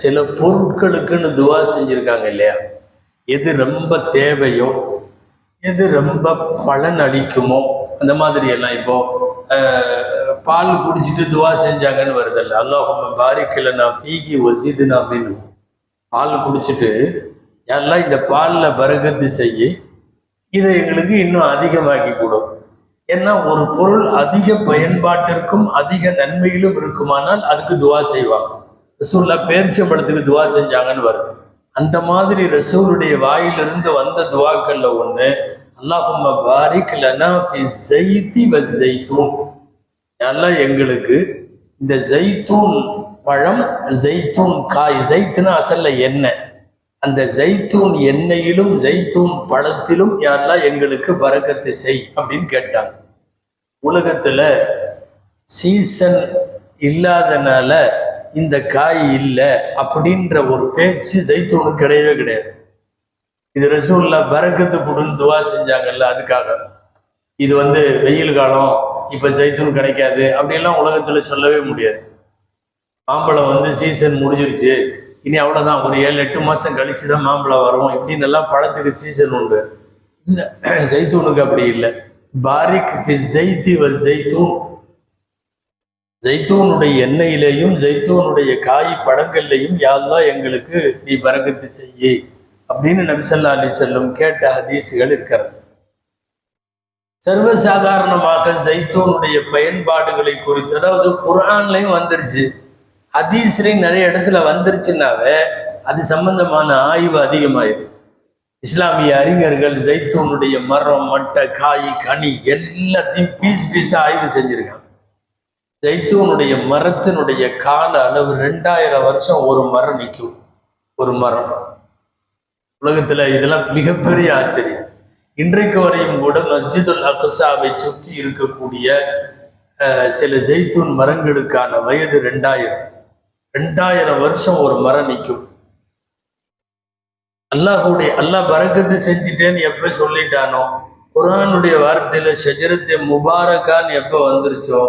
சில பொருட்களுக்குன்னு துவா செஞ்சிருக்காங்க இல்லையா, எது ரொம்ப தேவையோ, எது ரொம்ப பலன் அளிக்குமோ, அந்த மாதிரி எல்லாம். இப்போ பால் குடிச்சிட்டு துவா செஞ்சாங்கன்னு வருதல்ல, அல்லாஹும்ம பாரிக் லனா ஃபீஹி வஸித்னா மின்ஹு. பால் குடிச்சிட்டு எல்லாம் இந்த பாலில் பரக்கத்து செய்ய, இதை எங்களுக்கு இன்னும் அதிகமாக்கி கொடும். ஏன்னா ஒரு பொருள் அதிக பயன்பாட்டிற்கும் அதிக நன்மையிலும் இருக்குமானால் அதுக்கு துவா செய்வாங்க. ரசூலுல்லாஹ் பேரிச்சம்பழத்துக்கு துவா செஞ்சாங்கன்னு வருது. அந்த மாதிரி ரசூலுடைய வாயிலிருந்து வந்த துவாக்கள்ல ஒண்ணு, அல்லாஹும்ம பாரிக் லனா ஃபி ஸைத்தி வஸ்ஸைத்தூன். எல்லாம் எங்களுக்கு இந்த ஜைத்தூன் பழம், ஜைத்தூன் காய், ஜைத்துனா அசல்ல எண்ணெய், அந்த ஜைத்தூன் எண்ணெயிலும் ஜைத்தூன் பழத்திலும் யாரெல்லாம் எங்களுக்கு பரக்கத்து செய் அப்படின்னு கேட்டாங்க. உலகத்துல சீசன் இல்லாதனால இந்த காய் இல்லை அப்படின்ற ஒரு பேச்சு ஜைத்தூனுக்கு கிடையவே கிடையாது. இது ரசூலுல்லாஹ் பரக்கத்து கொடுன்னு துவா செஞ்சாங்கல்ல, அதுக்காக. இது வெயில் காலம், இப்ப ஜைத்தூன் கிடைக்காது அப்படியெல்லாம் உலகத்துல சொல்லவே முடியாது. மாம்பழம் சீசன் முடிஞ்சிருச்சு, இனி அவ்வளவுதான், ஒரு 7-8 மாசம் கழிச்சுதான் மாம்பழம் வரும், இப்படின்னு எல்லாம் பழத்துக்கு சீசன் உண்டு. இல்ல, ஜைத்தூனுக்கு அப்படி இல்லை. பாரிக் ஃபி ஸைத்தி வஸ்ஸைத்தூன். ஜைத்தூனுடைய எண்ணெயிலேயும் ஜைத்தூனுடைய காய் பழங்கள்லையும் யா அல்லாஹ் எங்களுக்கு நீ பரக்கத்து செய்யி அப்படின்னு நபி ஸல்லல்லாஹு அலைஹி வஸல்லம் கேட்ட ஹதீஸ்கள் இருக்கிறது. சர்வசாதாரணமாக ஜைத்தூனுடைய பயன்பாடுகளை குறித்து, அதாவது குர்ஆன்லயும் வந்துருச்சு, ஹதீஸ்லையும் நிறைய இடத்துல வந்துருச்சுன்னாவே அது சம்பந்தமான ஆய்வு அதிகமாயிடும். இஸ்லாமிய அறிஞர்கள் ஜைத்தூனுடைய மரம், மட்டை, காய், கனி எல்லாத்தையும் பீஸா ஆய்வு செஞ்சிருக்காங்க. ஜைத்தூனுடைய மரத்தினுடைய கால அளவு 2000 வருஷம் ஒரு மரம் நிற்கும். ஒரு மரம் உலகத்துல இதெல்லாம் மிகப்பெரிய ஆச்சரியம். இன்றைக்கு வரையும் கூட மஸ்ஜிதுல் அக்ஸாவை சுற்றி இருக்கக்கூடிய சில ஜைத்தூன் மரங்களுக்கான வயது 2000 வருஷம் ஒரு மரம் நிற்கும். அல்லாஹ் பரக்கத்து செஞ்சுட்டேன்னு எப்ப சொல்லிட்டானோ, குர்ஆனுடைய வார்த்தையில ஷஜரத்தே முபாரக்கான்னு எப்ப வந்துருச்சோ,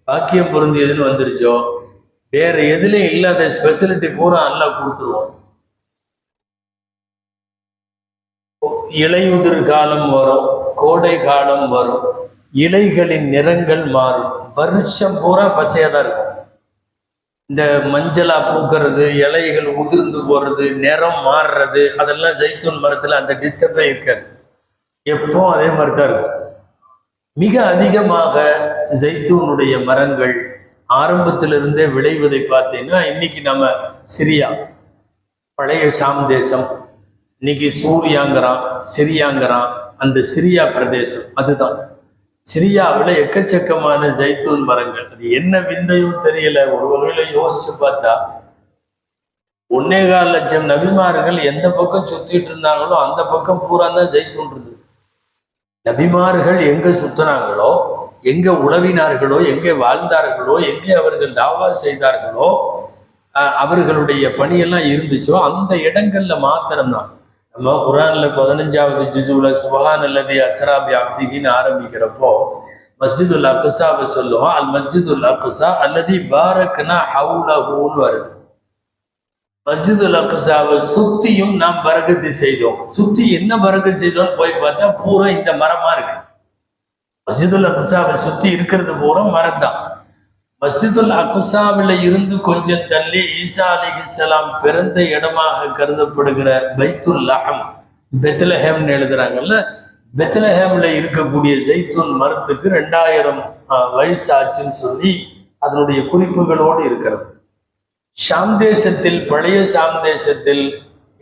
பாக்கியம் பொருந்தியதுன்னு வந்துருச்சோ, வேற எதுலையும் இல்லாத ஸ்பெஷலிட்டி பூரா அல்லாஹ் கொடுத்துருவோம். இலையுதிர் காலம் வரும், கோடை காலம் வரும், இலைகளின் நிறங்கள் மாறும், வருஷம் பூரா பச்சையா தான் இருக்கும். இந்த மஞ்சளா பூக்கிறது, இலைகள் உதிர்ந்து போறது, நிறம் மாறுறது, அதெல்லாம் ஜைத்தூன் மரத்துல அந்த டிஸ்டர்பே இருக்காது. எப்போ அதே மாதிரி தான் இருக்கும். மிக அதிகமாக ஜைத்தூனுடைய மரங்கள் ஆரம்பத்திலிருந்தே விளைவதை பார்த்தீங்கன்னா, இன்னைக்கு நம்ம சிரியா, பழைய ஷாம் தேசம், இன்னைக்கு சூரியாங்கிறான், சிரியாங்கிறான், அந்த சிரியா பிரதேசம், அதுதான் சிரியாவில் எக்கச்சக்கமான ஜைத்தூன் மரங்கள். அது என்ன விந்தையும் தெரியல. ஒரு வகையில யோசிச்சு பார்த்தா 1.25 லட்சம் நபிமார்கள் எந்த பக்கம் சுத்திட்டு இருந்தாங்களோ அந்த பக்கம் பூரா தான் ஜெய்தூன்றது. நபிமார்கள் எங்க சுத்தினாங்களோ, எங்க உழவினார்களோ, எங்கே வாழ்ந்தார்களோ, எங்கே அவர்கள் தாவா செய்தார்களோ, அவர்களுடைய பணியெல்லாம் இருந்துச்சோ அந்த இடங்கள்ல மாத்திரம்தான். நம்ம குர்ஆன்ல 15வது ஜுஸுல சுப்ஹான் அல்லதி அஸ்ரா பி அப்திஹின்னு ஆரம்பிக்கிறப்போ மஸ்ஜிதுல் அக்ஸாவை சொல்லுவோம். அல் மஸ்ஜிதுல் அக்ஸா அல்லதி பாரக்னா ஹவுலஹுன்னு வருது. மஸ்ஜிதுல் அக்ஸாவை சுத்தியும் நாம் பரக்கத்து செய்தோம். சுத்தி என்ன பரக்கத்து செய்தோம் போய் பார்த்தா பூரா இந்த மரமா இருக்கு. மஸ்ஜிதுல் அக்ஸாவை சுத்தி இருக்கிறது பூரா மரம் தான். மஸ்ஜிதுல் அக்ஸாவில இருந்து கொஞ்சம் தள்ளி ஈசா அலைஹிஸ்ஸலாம் பிறந்த இடமாக கருதப்படுகிற பைத்துல் லஹம், பெத்லஹேம்னு எழுதுறாங்கல்ல, பெத்லஹேம்ல இருக்கக்கூடிய ஜெய்தூன் மரத்துக்கு 2000 வயசு ஆச்சுன்னு சொல்லி அதனுடைய குறிப்புகளோடு இருக்கிறது. ஷாம் தேசத்தில், பழைய ஷாம் தேசத்தில்,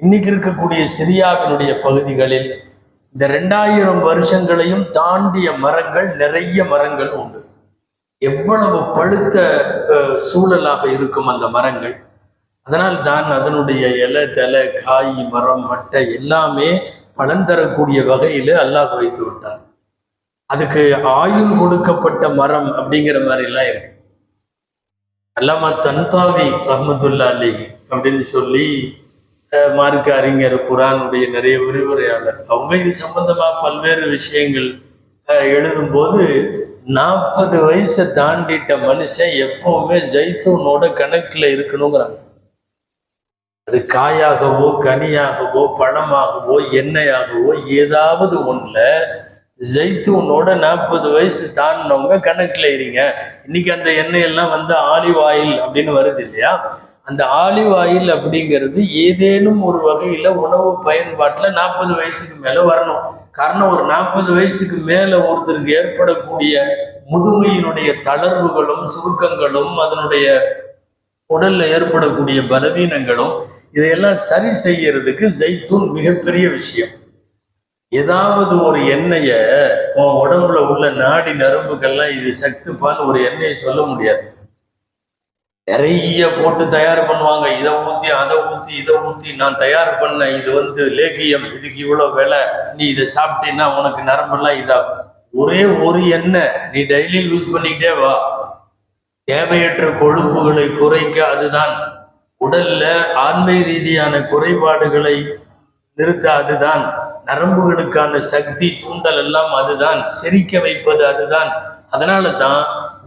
இன்னைக்கு இருக்கக்கூடிய சிரியாவினுடைய பகுதிகளில் இந்த 2000 வருஷங்களையும் தாண்டிய மரங்கள், நிறைய மரங்கள் உண்டு. எவ்வளவு பழுத்த சூழலாக இருக்கும் அந்த மரங்கள். அதனால் தான் அதனுடைய இலை, தலை, காய், மரம், மட்டை எல்லாமே பலன் தரக்கூடிய வகையில அல்லாஹ் வைத்து விட்டான். அதுக்கு ஆயுள் கொடுக்கப்பட்ட மரம் அப்படிங்கிற மாதிரி எல்லாம் இருக்கு. அல்லாமா தன்தாவி ரஹ்மத்துல்லாஹி அலைஹி அப்படின்னு சொல்லி மார்க்க அறிஞர், குர்ஆனுடைய நிறைய விரிவுரையாளர், அவங்க இது சம்பந்தமா பல்வேறு விஷயங்கள் எழுதும்போது 40 வயசை தாண்டிட்ட மனுஷன் எப்பவுமே ஜெய்தூனோட கணக்குல இருக்கணுங்கிறாங்க. அது காயாகவோ, கனியாகவோ, பழமாகவோ, எண்ணெயாகவோ ஏதாவது ஒண்ணுல ஜெய்தூனோட 40 வயசு தாண்டினவங்க கணக்குல இருங்க. இன்னைக்கு அந்த எண்ணெயெல்லாம் ஆலிவ் ஆயில் அப்படின்னு வருது இல்லையா? அந்த ஆலிவ் ஆயில் அப்படிங்கிறது ஏதேனும் ஒரு வகையில உணவு பயன்பாட்டுல 40 வயசுக்கு மேல வரணும். காரணம், ஒரு 40 வயசுக்கு மேல ஒருத்தருக்கு ஏற்படக்கூடிய முதுமையினுடைய தளர்வுகளும் சுருக்கங்களும் அதனுடைய உடல்ல ஏற்படக்கூடிய பலவீனங்களும் இதையெல்லாம் சரி செய்யறதுக்கு ஜெய்தூன் மிகப்பெரிய விஷயம். ஏதாவது ஒரு எண்ணெய உன் உடம்புல உள்ள நாடி நரம்புகள்லாம் இது சக்திப்பான்னு ஒரு எண்ணெயை சொல்ல முடியாது. நிறைய போட்டு தயார் பண்ணுவாங்க. இதை ஊத்தி, அதை ஊத்தி, இதை ஊத்தி, நான் தயார் பண்ண இது லேகியம், இதுக்கு இவ்வளவு விலை, நீ இதை சாப்பிட்டீன்னா உனக்கு நரம்பெல்லாம் இதா. ஒரே ஒரு எண்ணெய் நீ டெய்லி யூஸ் பண்ணிக்கிட்டே வா. தேவையற்ற கொழுப்புகளை குறைக்க அதுதான், உடல்ல ஆண்மை ரீதியான குறைபாடுகளை நிறுத்த அதுதான், நரம்புகளுக்கான சக்தி தூண்டல் எல்லாம் அதுதான், செரிக்க வைப்பது அதுதான். அதனால தான்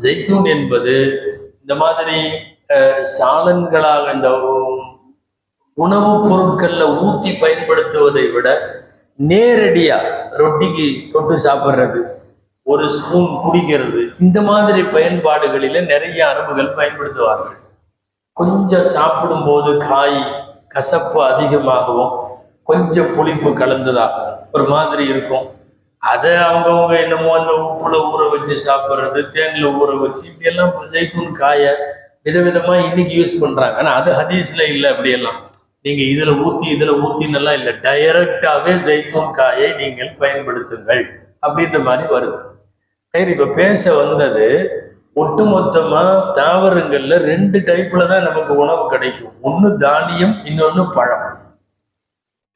ஜெய்தூன் என்பது இந்த மாதிரி சாலன்களாக இந்த உணவுப் பொருட்கள்ல ஊத்தி பயன்படுத்துவதை விட நேரடியா ரொட்டிக்கு தொட்டு சாப்பிட்றது, ஒரு ஸ்பூன் குடிக்கிறது, இந்த மாதிரி பயன்பாடுகளில நிறைய அரபுகள் பயன்படுத்துவார்கள். கொஞ்சம் சாப்பிடும் போது காய் கசப்பு அதிகமாகவும் கொஞ்சம் புளிப்பு கலந்ததாகவும் ஒரு மாதிரி இருக்கும். அதை அவங்கவுங்க என்னமோ அந்த உப்புல ஊற வச்சு சாப்பிட்றது, தேன்ல ஊற வச்சு, இப்படி எல்லாம் ஜெய்தூன் காயை விதவிதமா இன்னைக்கு யூஸ் பண்றாங்க. ஆனா அது ஹதீஸ்ல இல்லை. அப்படியெல்லாம் நீங்க இதுல ஊத்தின்னு எல்லாம் இல்லை. டைரக்டாவே ஜெய்தூன் காயை நீங்கள் பயன்படுத்துங்கள் அப்படின்ற மாதிரி வருது. சரி, இப்ப பேச வந்தது ஒட்டுமொத்தமா தாவரங்கள்ல 2 டைப்ல தான் நமக்கு உணவு கிடைக்கும். ஒண்ணு தானியம், இன்னொன்னு பழம்.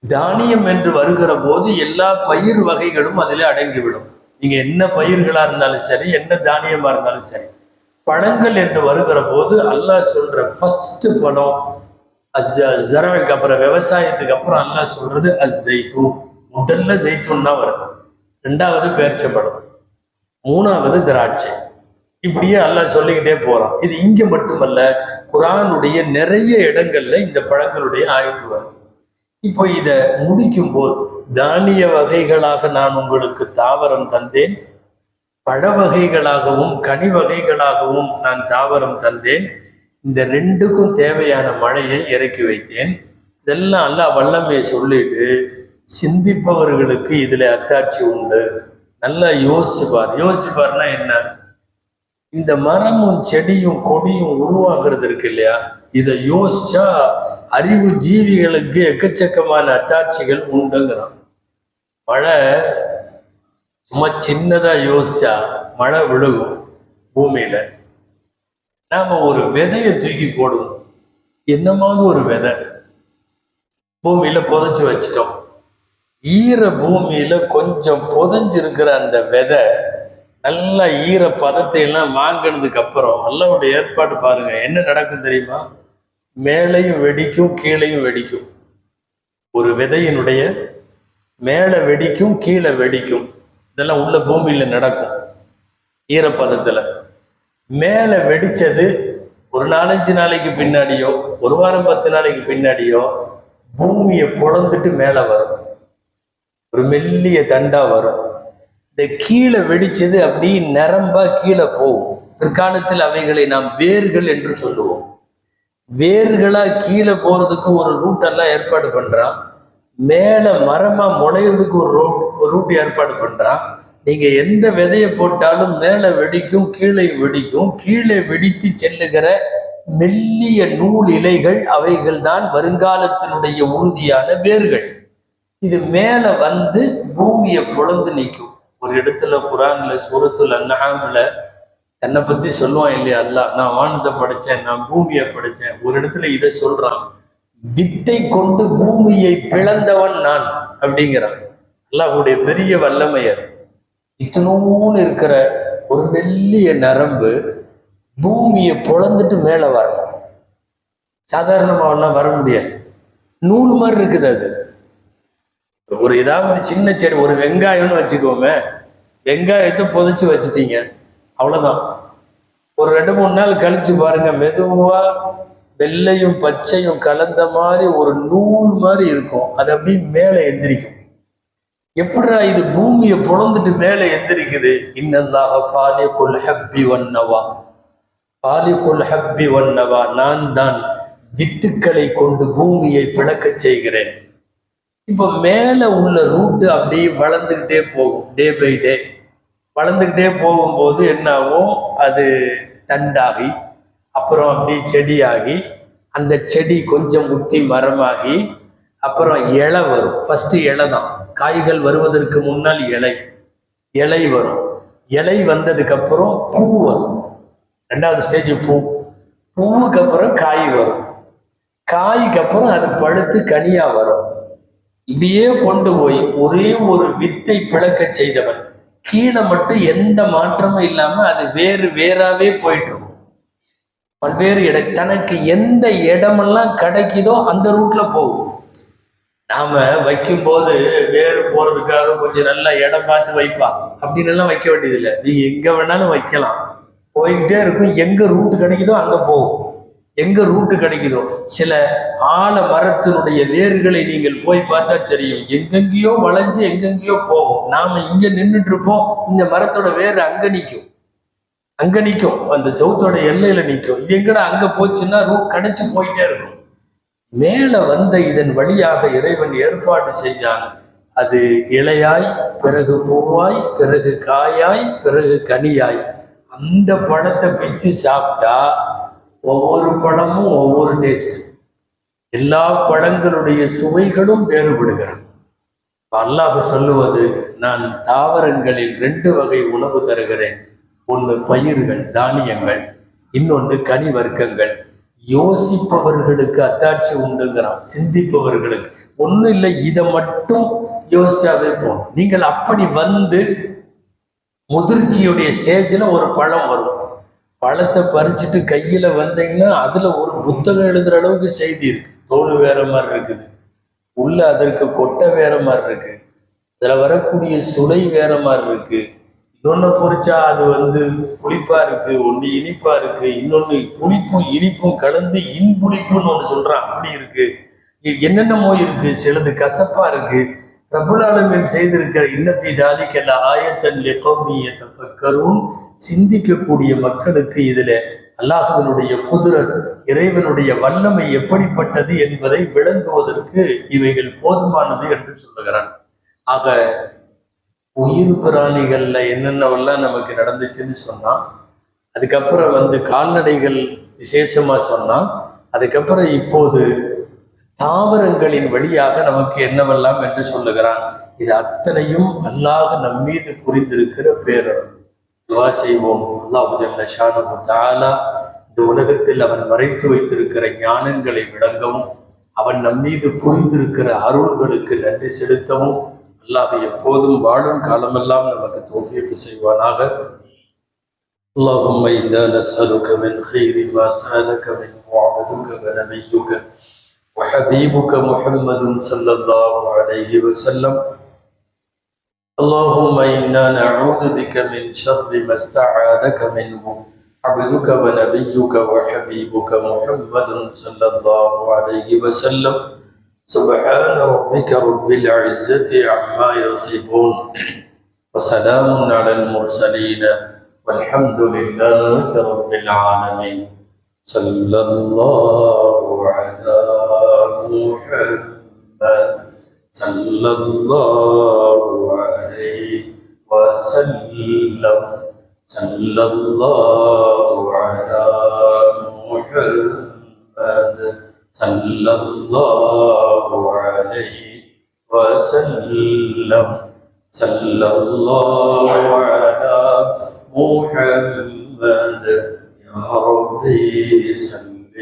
தானியம் என்று வருகிற போது எல்லா பயிர் வகைகளும் அதில் அடங்கிவிடும். நீங்க என்ன பயிர்களா இருந்தாலும் சரி, என்ன தானியமா இருந்தாலும் சரி. பழங்கள் என்று வருகிற போது அல்லாஹ் சொல்ற ஃபர்ஸ்ட் பழம் ஜரவுக்கு அப்புறம், விவசாயத்துக்கு அப்புறம் அல்லாஹ் சொல்றது அஸ்ஸைத்தூன். முதல்ல ஜெய்தூன் தான் வருது, 2வது பேரிச்சம்பழம், 3வது திராட்சை. இப்படியே அல்லாஹ் சொல்லிக்கிட்டே போறான். இது இங்க மட்டுமல்ல, குர்ஆனுடைய நிறைய இடங்கள்ல இந்த பழங்களுடைய ஆயத்து வரும். இப்போ இத முடிக்கும் போது, தானிய வகைகளாக நான் உங்களுக்கு தாவரம் தந்தேன், பழ வகைகளாகவும் கனி வகைகளாகவும் நான் தாவரம் தந்தேன், இந்த 2க்கும் தேவையான மழையை இறக்கி வைத்தேன். இதெல்லாம் அல்லாஹ் வல்லமையை சொல்லிட்டு சிந்திப்பவர்களுக்கு இதுல அத்தாட்சி உண்டு, நல்லா யோசிச்சுப்பார்னா என்ன? இந்த மரமும் செடியும் கொடியும் உருவாகிறது இருக்கு இல்லையா, இதை யோசிச்சா அறிவு ஜீவிகளுக்கு எக்கச்சக்கமான அத்தாட்சிகள் உண்டுங்கிறான். மழை சும்மா சின்னதா யோசிச்சா மழை விழுகும் பூமியில. நாம ஒரு விதையை தூக்கி போடுவோம், என்னமாவது ஒரு விதை, பூமியில புதைச்சு வச்சிட்டோம். ஈர பூமியில கொஞ்சம் புதைஞ்சிருக்கிற அந்த விதை நல்லா ஈர பதத்தை எல்லாம் வாங்கினதுக்கு அப்புறம் அல்லாஹ்வுடைய ஏற்பாடு பாருங்க, என்ன நடக்கும் தெரியுமா? மேலையும் வெடிக்கும், கீழையும் வெடிக்கும். ஒரு விதையினுடைய மேலே வெடிக்கும், கீழே வெடிக்கும். இதெல்லாம் உள்ள பூமியில நடக்கும். ஈரப்பதத்துல மேலே வெடிச்சது ஒரு 4-5 நாளைக்கு பின்னாடியோ, ஒரு வாரம் 10 நாளைக்கு பின்னாடியோ பூமியை பொழந்துட்டு மேலே வரும், ஒரு மெல்லிய தண்டா வரும். இந்த கீழே வெடிச்சது அப்படி நரம்பா கீழே போகும். பிற்காலத்தில் அவைகளை நாம் வேர்கள் என்று சொல்லுவோம். வேர்களா கீழே போறதுக்கு ஒரு ரூட் எல்லாம் ஏற்பாடு பண்றான். மேல மரமா முளையிறதுக்கு ஒரு ரூட் ஏற்பாடு பண்றான். நீங்க எந்த விதையை போட்டாலும் மேல வெடிக்கும், கீழே வெடிக்கும். கீழே வெடித்து செல்லுகிற மெல்லிய நூல் இலைகள், அவைகள் தான் வருங்காலத்தினுடைய உறுதியான வேர்கள். இது மேல வந்து பூமியை பொழந்து நிற்கும். ஒரு இடத்துல குரான்ல சூரத்துல் அன்ஆம்ல என்னை பத்தி சொல்லுவான் இல்லையா அல்லாஹ், நான் வானத்தை படைச்சேன், நான் பூமியை படைச்சேன். ஒரு இடத்துல இதை சொல்றான், வித்தை கொண்டு பூமியை பிளந்தவன் நான் அப்படிங்கிறான். அல்லாஹ்வுடைய பெரிய வல்லமை அது. இத்தனோன்னு இருக்கிற ஒரு மெல்லிய நரம்பு பூமியை பொழந்துட்டு மேலே வரணும். சாதாரணமாவெல்லாம் வர முடியாது. நூல் மாதிரி இருக்குது அது. ஒரு ஏதாவது சின்ன செடி, ஒரு வெங்காயம்னு வச்சுக்கோமே, வெங்காயத்தை புதைச்சு வச்சுட்டீங்க, அவ்வளவுதான். ஒரு 2-3 நாள் கழிச்சு பாருங்க, மெதுவா வெள்ளையும் பச்சையும் கலந்த மாதிரி ஒரு நூல் மாதிரி இருக்கும். அது அப்படியே மேலே எந்திரிக்கும். எப்படிடா இது பூமியை பொழந்துட்டு மேலே எந்திரிக்குது? இன்னல்லாஹ ஃபாலிகுல் ஹப்பி வன்னவா, ஃபாலிகுல் ஹப்பி வன்னவா, நான் தான் வித்துக்களை கொண்டு பூமியை பிளக்க செய்கிறேன். இப்போ மேலே உள்ள ரூட்டு அப்படியே வளர்ந்துக்கிட்டே போகும். டே பை டே வளர்ந்துக்கிட்டே போகும்போது என்னாகும், அது தண்டாகி அப்புறம் அப்படி செடியாகி, அந்த செடி கொஞ்சம் முத்தி மரமாகி அப்புறம் இலை வரும். ஃபர்ஸ்ட் இலை தான், காய்கள் வருவதற்கு முன்னால் இலை வரும். இலை வந்ததுக்கு அப்புறம் பூ வரும். 2வது ஸ்டேஜ் பூ. பூவுக்கு அப்புறம் காய் வரும். காய்க்கு அப்புறம் அது பழுத்து கனியா வரும். இப்படியே கொண்டு போய் ஒரே ஒரு வித்தை பிளக்க செய்தவன். கீழே மட்டும் எந்த மாற்றமும் இல்லாம அது வேறாவே போயிட்டு இருக்கும். பல்வேறு இடம், தனக்கு எந்த இடமெல்லாம் கிடைக்குதோ அந்த ரூட்ல போகும். நாம வைக்கும் போது வேறு போறதுக்காக கொஞ்சம் நல்லா இடம் பார்த்து வைப்பா, அப்படின்னு எல்லாம் வைக்க வேண்டியதில்லை. நீங்க எங்க வேணாலும் வைக்கலாம், போய்கிட்டே இருக்கும். எங்க ரூட்டு கிடைக்குதோ அங்க போகும். எங்க ரூட்டு கிடைக்குதோ, சில ஆழ மரத்தினுடைய வேர்களை நீங்கள் போய் பார்த்தா தெரியும், எங்கெங்கேயோ வளைஞ்சு எங்கெங்கேயோ போகும். நாம இங்க நின்றுட்டு இருப்போம், இந்த மரத்தோட வேர் அங்க நிற்கும், அந்த சவுத்தோட எல்லையில நிற்கும். இது எங்கடா அங்க போச்சுன்னா ரூட் கிடைச்சு போயிட்டே இருக்கும். மேல வந்த இதன் வழியாக இறைவன் ஏற்பாடு செய்தான். அது இலையாய், பிறகு பூவாய், பிறகு காயாய், பிறகு கனியாய். அந்த பழத்தை பிச்சு சாப்பிட்டா ஒவ்வொரு பழமும் ஒவ்வொரு டேஸ்ட். எல்லா பழங்களுடைய சுவைகளும் வேறுபடுகிறது. அல்லாஹ் சொல்லுவது, நான் தாவரங்களில் 2 வகை உணவு தருகிறேன். ஒன்று பயிர்கள், தானியங்கள், இன்னொன்று கனி வர்க்கங்கள். யோசிப்பவர்களுக்கு அத்தாட்சி உண்டுங்கிறான், சிந்திப்பவர்களுக்கு ஒன்றும் இல்லை. இதை மட்டும் யோசிச்சாவே போகும். நீங்கள் அப்படி வந்து முதிர்ச்சியுடைய ஸ்டேஜில் ஒரு பழம் வரும். பழத்தை பறிச்சுட்டு கையில வந்தீங்கன்னா அதுல ஒரு புத்தகம் எழுதுற அளவுக்கு செய்தி இருக்கு. தோல் வேற மாதிரி இருக்குது, உள்ள அதற்கு கொட்டை வேற மாதிரி இருக்கு, அதுல வரக்கூடிய சுளை வேற மாதிரி இருக்கு. இன்னொன்னு பொறிச்சா அது புளிப்பா இருக்கு, ஒன்று இனிப்பா இருக்கு, இன்னொன்னு புளிப்பும் இனிப்பும் கலந்து இன்புளிப்புன்னு ஒன்று சொல்றான், அப்படி இருக்கு. என்னென்னமோ இருக்கு, சிலது கசப்பா இருக்கு. ரப்புல் ஆலமீன் செய்திருக்கிற இன்னஃபீ தாலிக லஆயத்தன் லிகௌமி யதஃபக்கரூன், சிந்திக்கக்கூடிய மக்களுக்கு இதுல அல்லாஹ்வினுடைய குதுரத், இறைவனுடைய வல்லமை எப்படிப்பட்டது என்பதை விளங்குவதற்கு இவைகள் போதுமானது என்று சொல்லுகிறான். ஆக உயிர் பிராணிகள்ல என்னென்னவெல்லாம் நமக்கு நடந்துச்சுன்னு சொன்னா, அதுக்கப்புறம் கால்நடைகள் விசேஷமா சொன்னா, அதுக்கப்புறம் இப்போது தாவரங்களின் வழியாக நமக்கு என்னவெல்லாம் என்று சொல்லுகிறான். இது அத்தனையும் அல்லாஹ் நம் மீது புரிந்திருக்கிற பேரருள். துஆ செய்வோம். அல்லாஹ் ஜல்ல ஷானஹு தஆலா இந்த உலகத்தில் அவன் மறைத்து வைத்திருக்கிற ஞானங்களை விளங்கவும், அவன் நம் மீது புரிந்திருக்கிற அருள்களுக்கு நன்றி செலுத்தவும் அல்லாஹ் எப்போதும் வாழும் காலமெல்லாம் நமக்கு தௌஃபீக் செய்வானாக. اللهم إنا نسألك من خير ما سألك منه عبدك ونبيك وحبيبك محمد صلى الله عليه وسلم. اللهم إنا نعوذ بك من شر ما استعاذك منه عبدك ونبيك وحبيبك محمد صلى الله عليه وسلم. سبحان ربك رب العزة عما يصفون وسلام على المرسلين والحمد لله رب العالمين. صلى الله على محمد صلى الله عليه وسلم. صلى الله على محمد صلى الله عليه وسلم. صلى الله على محمد يا ربي صل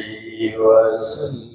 وسلم.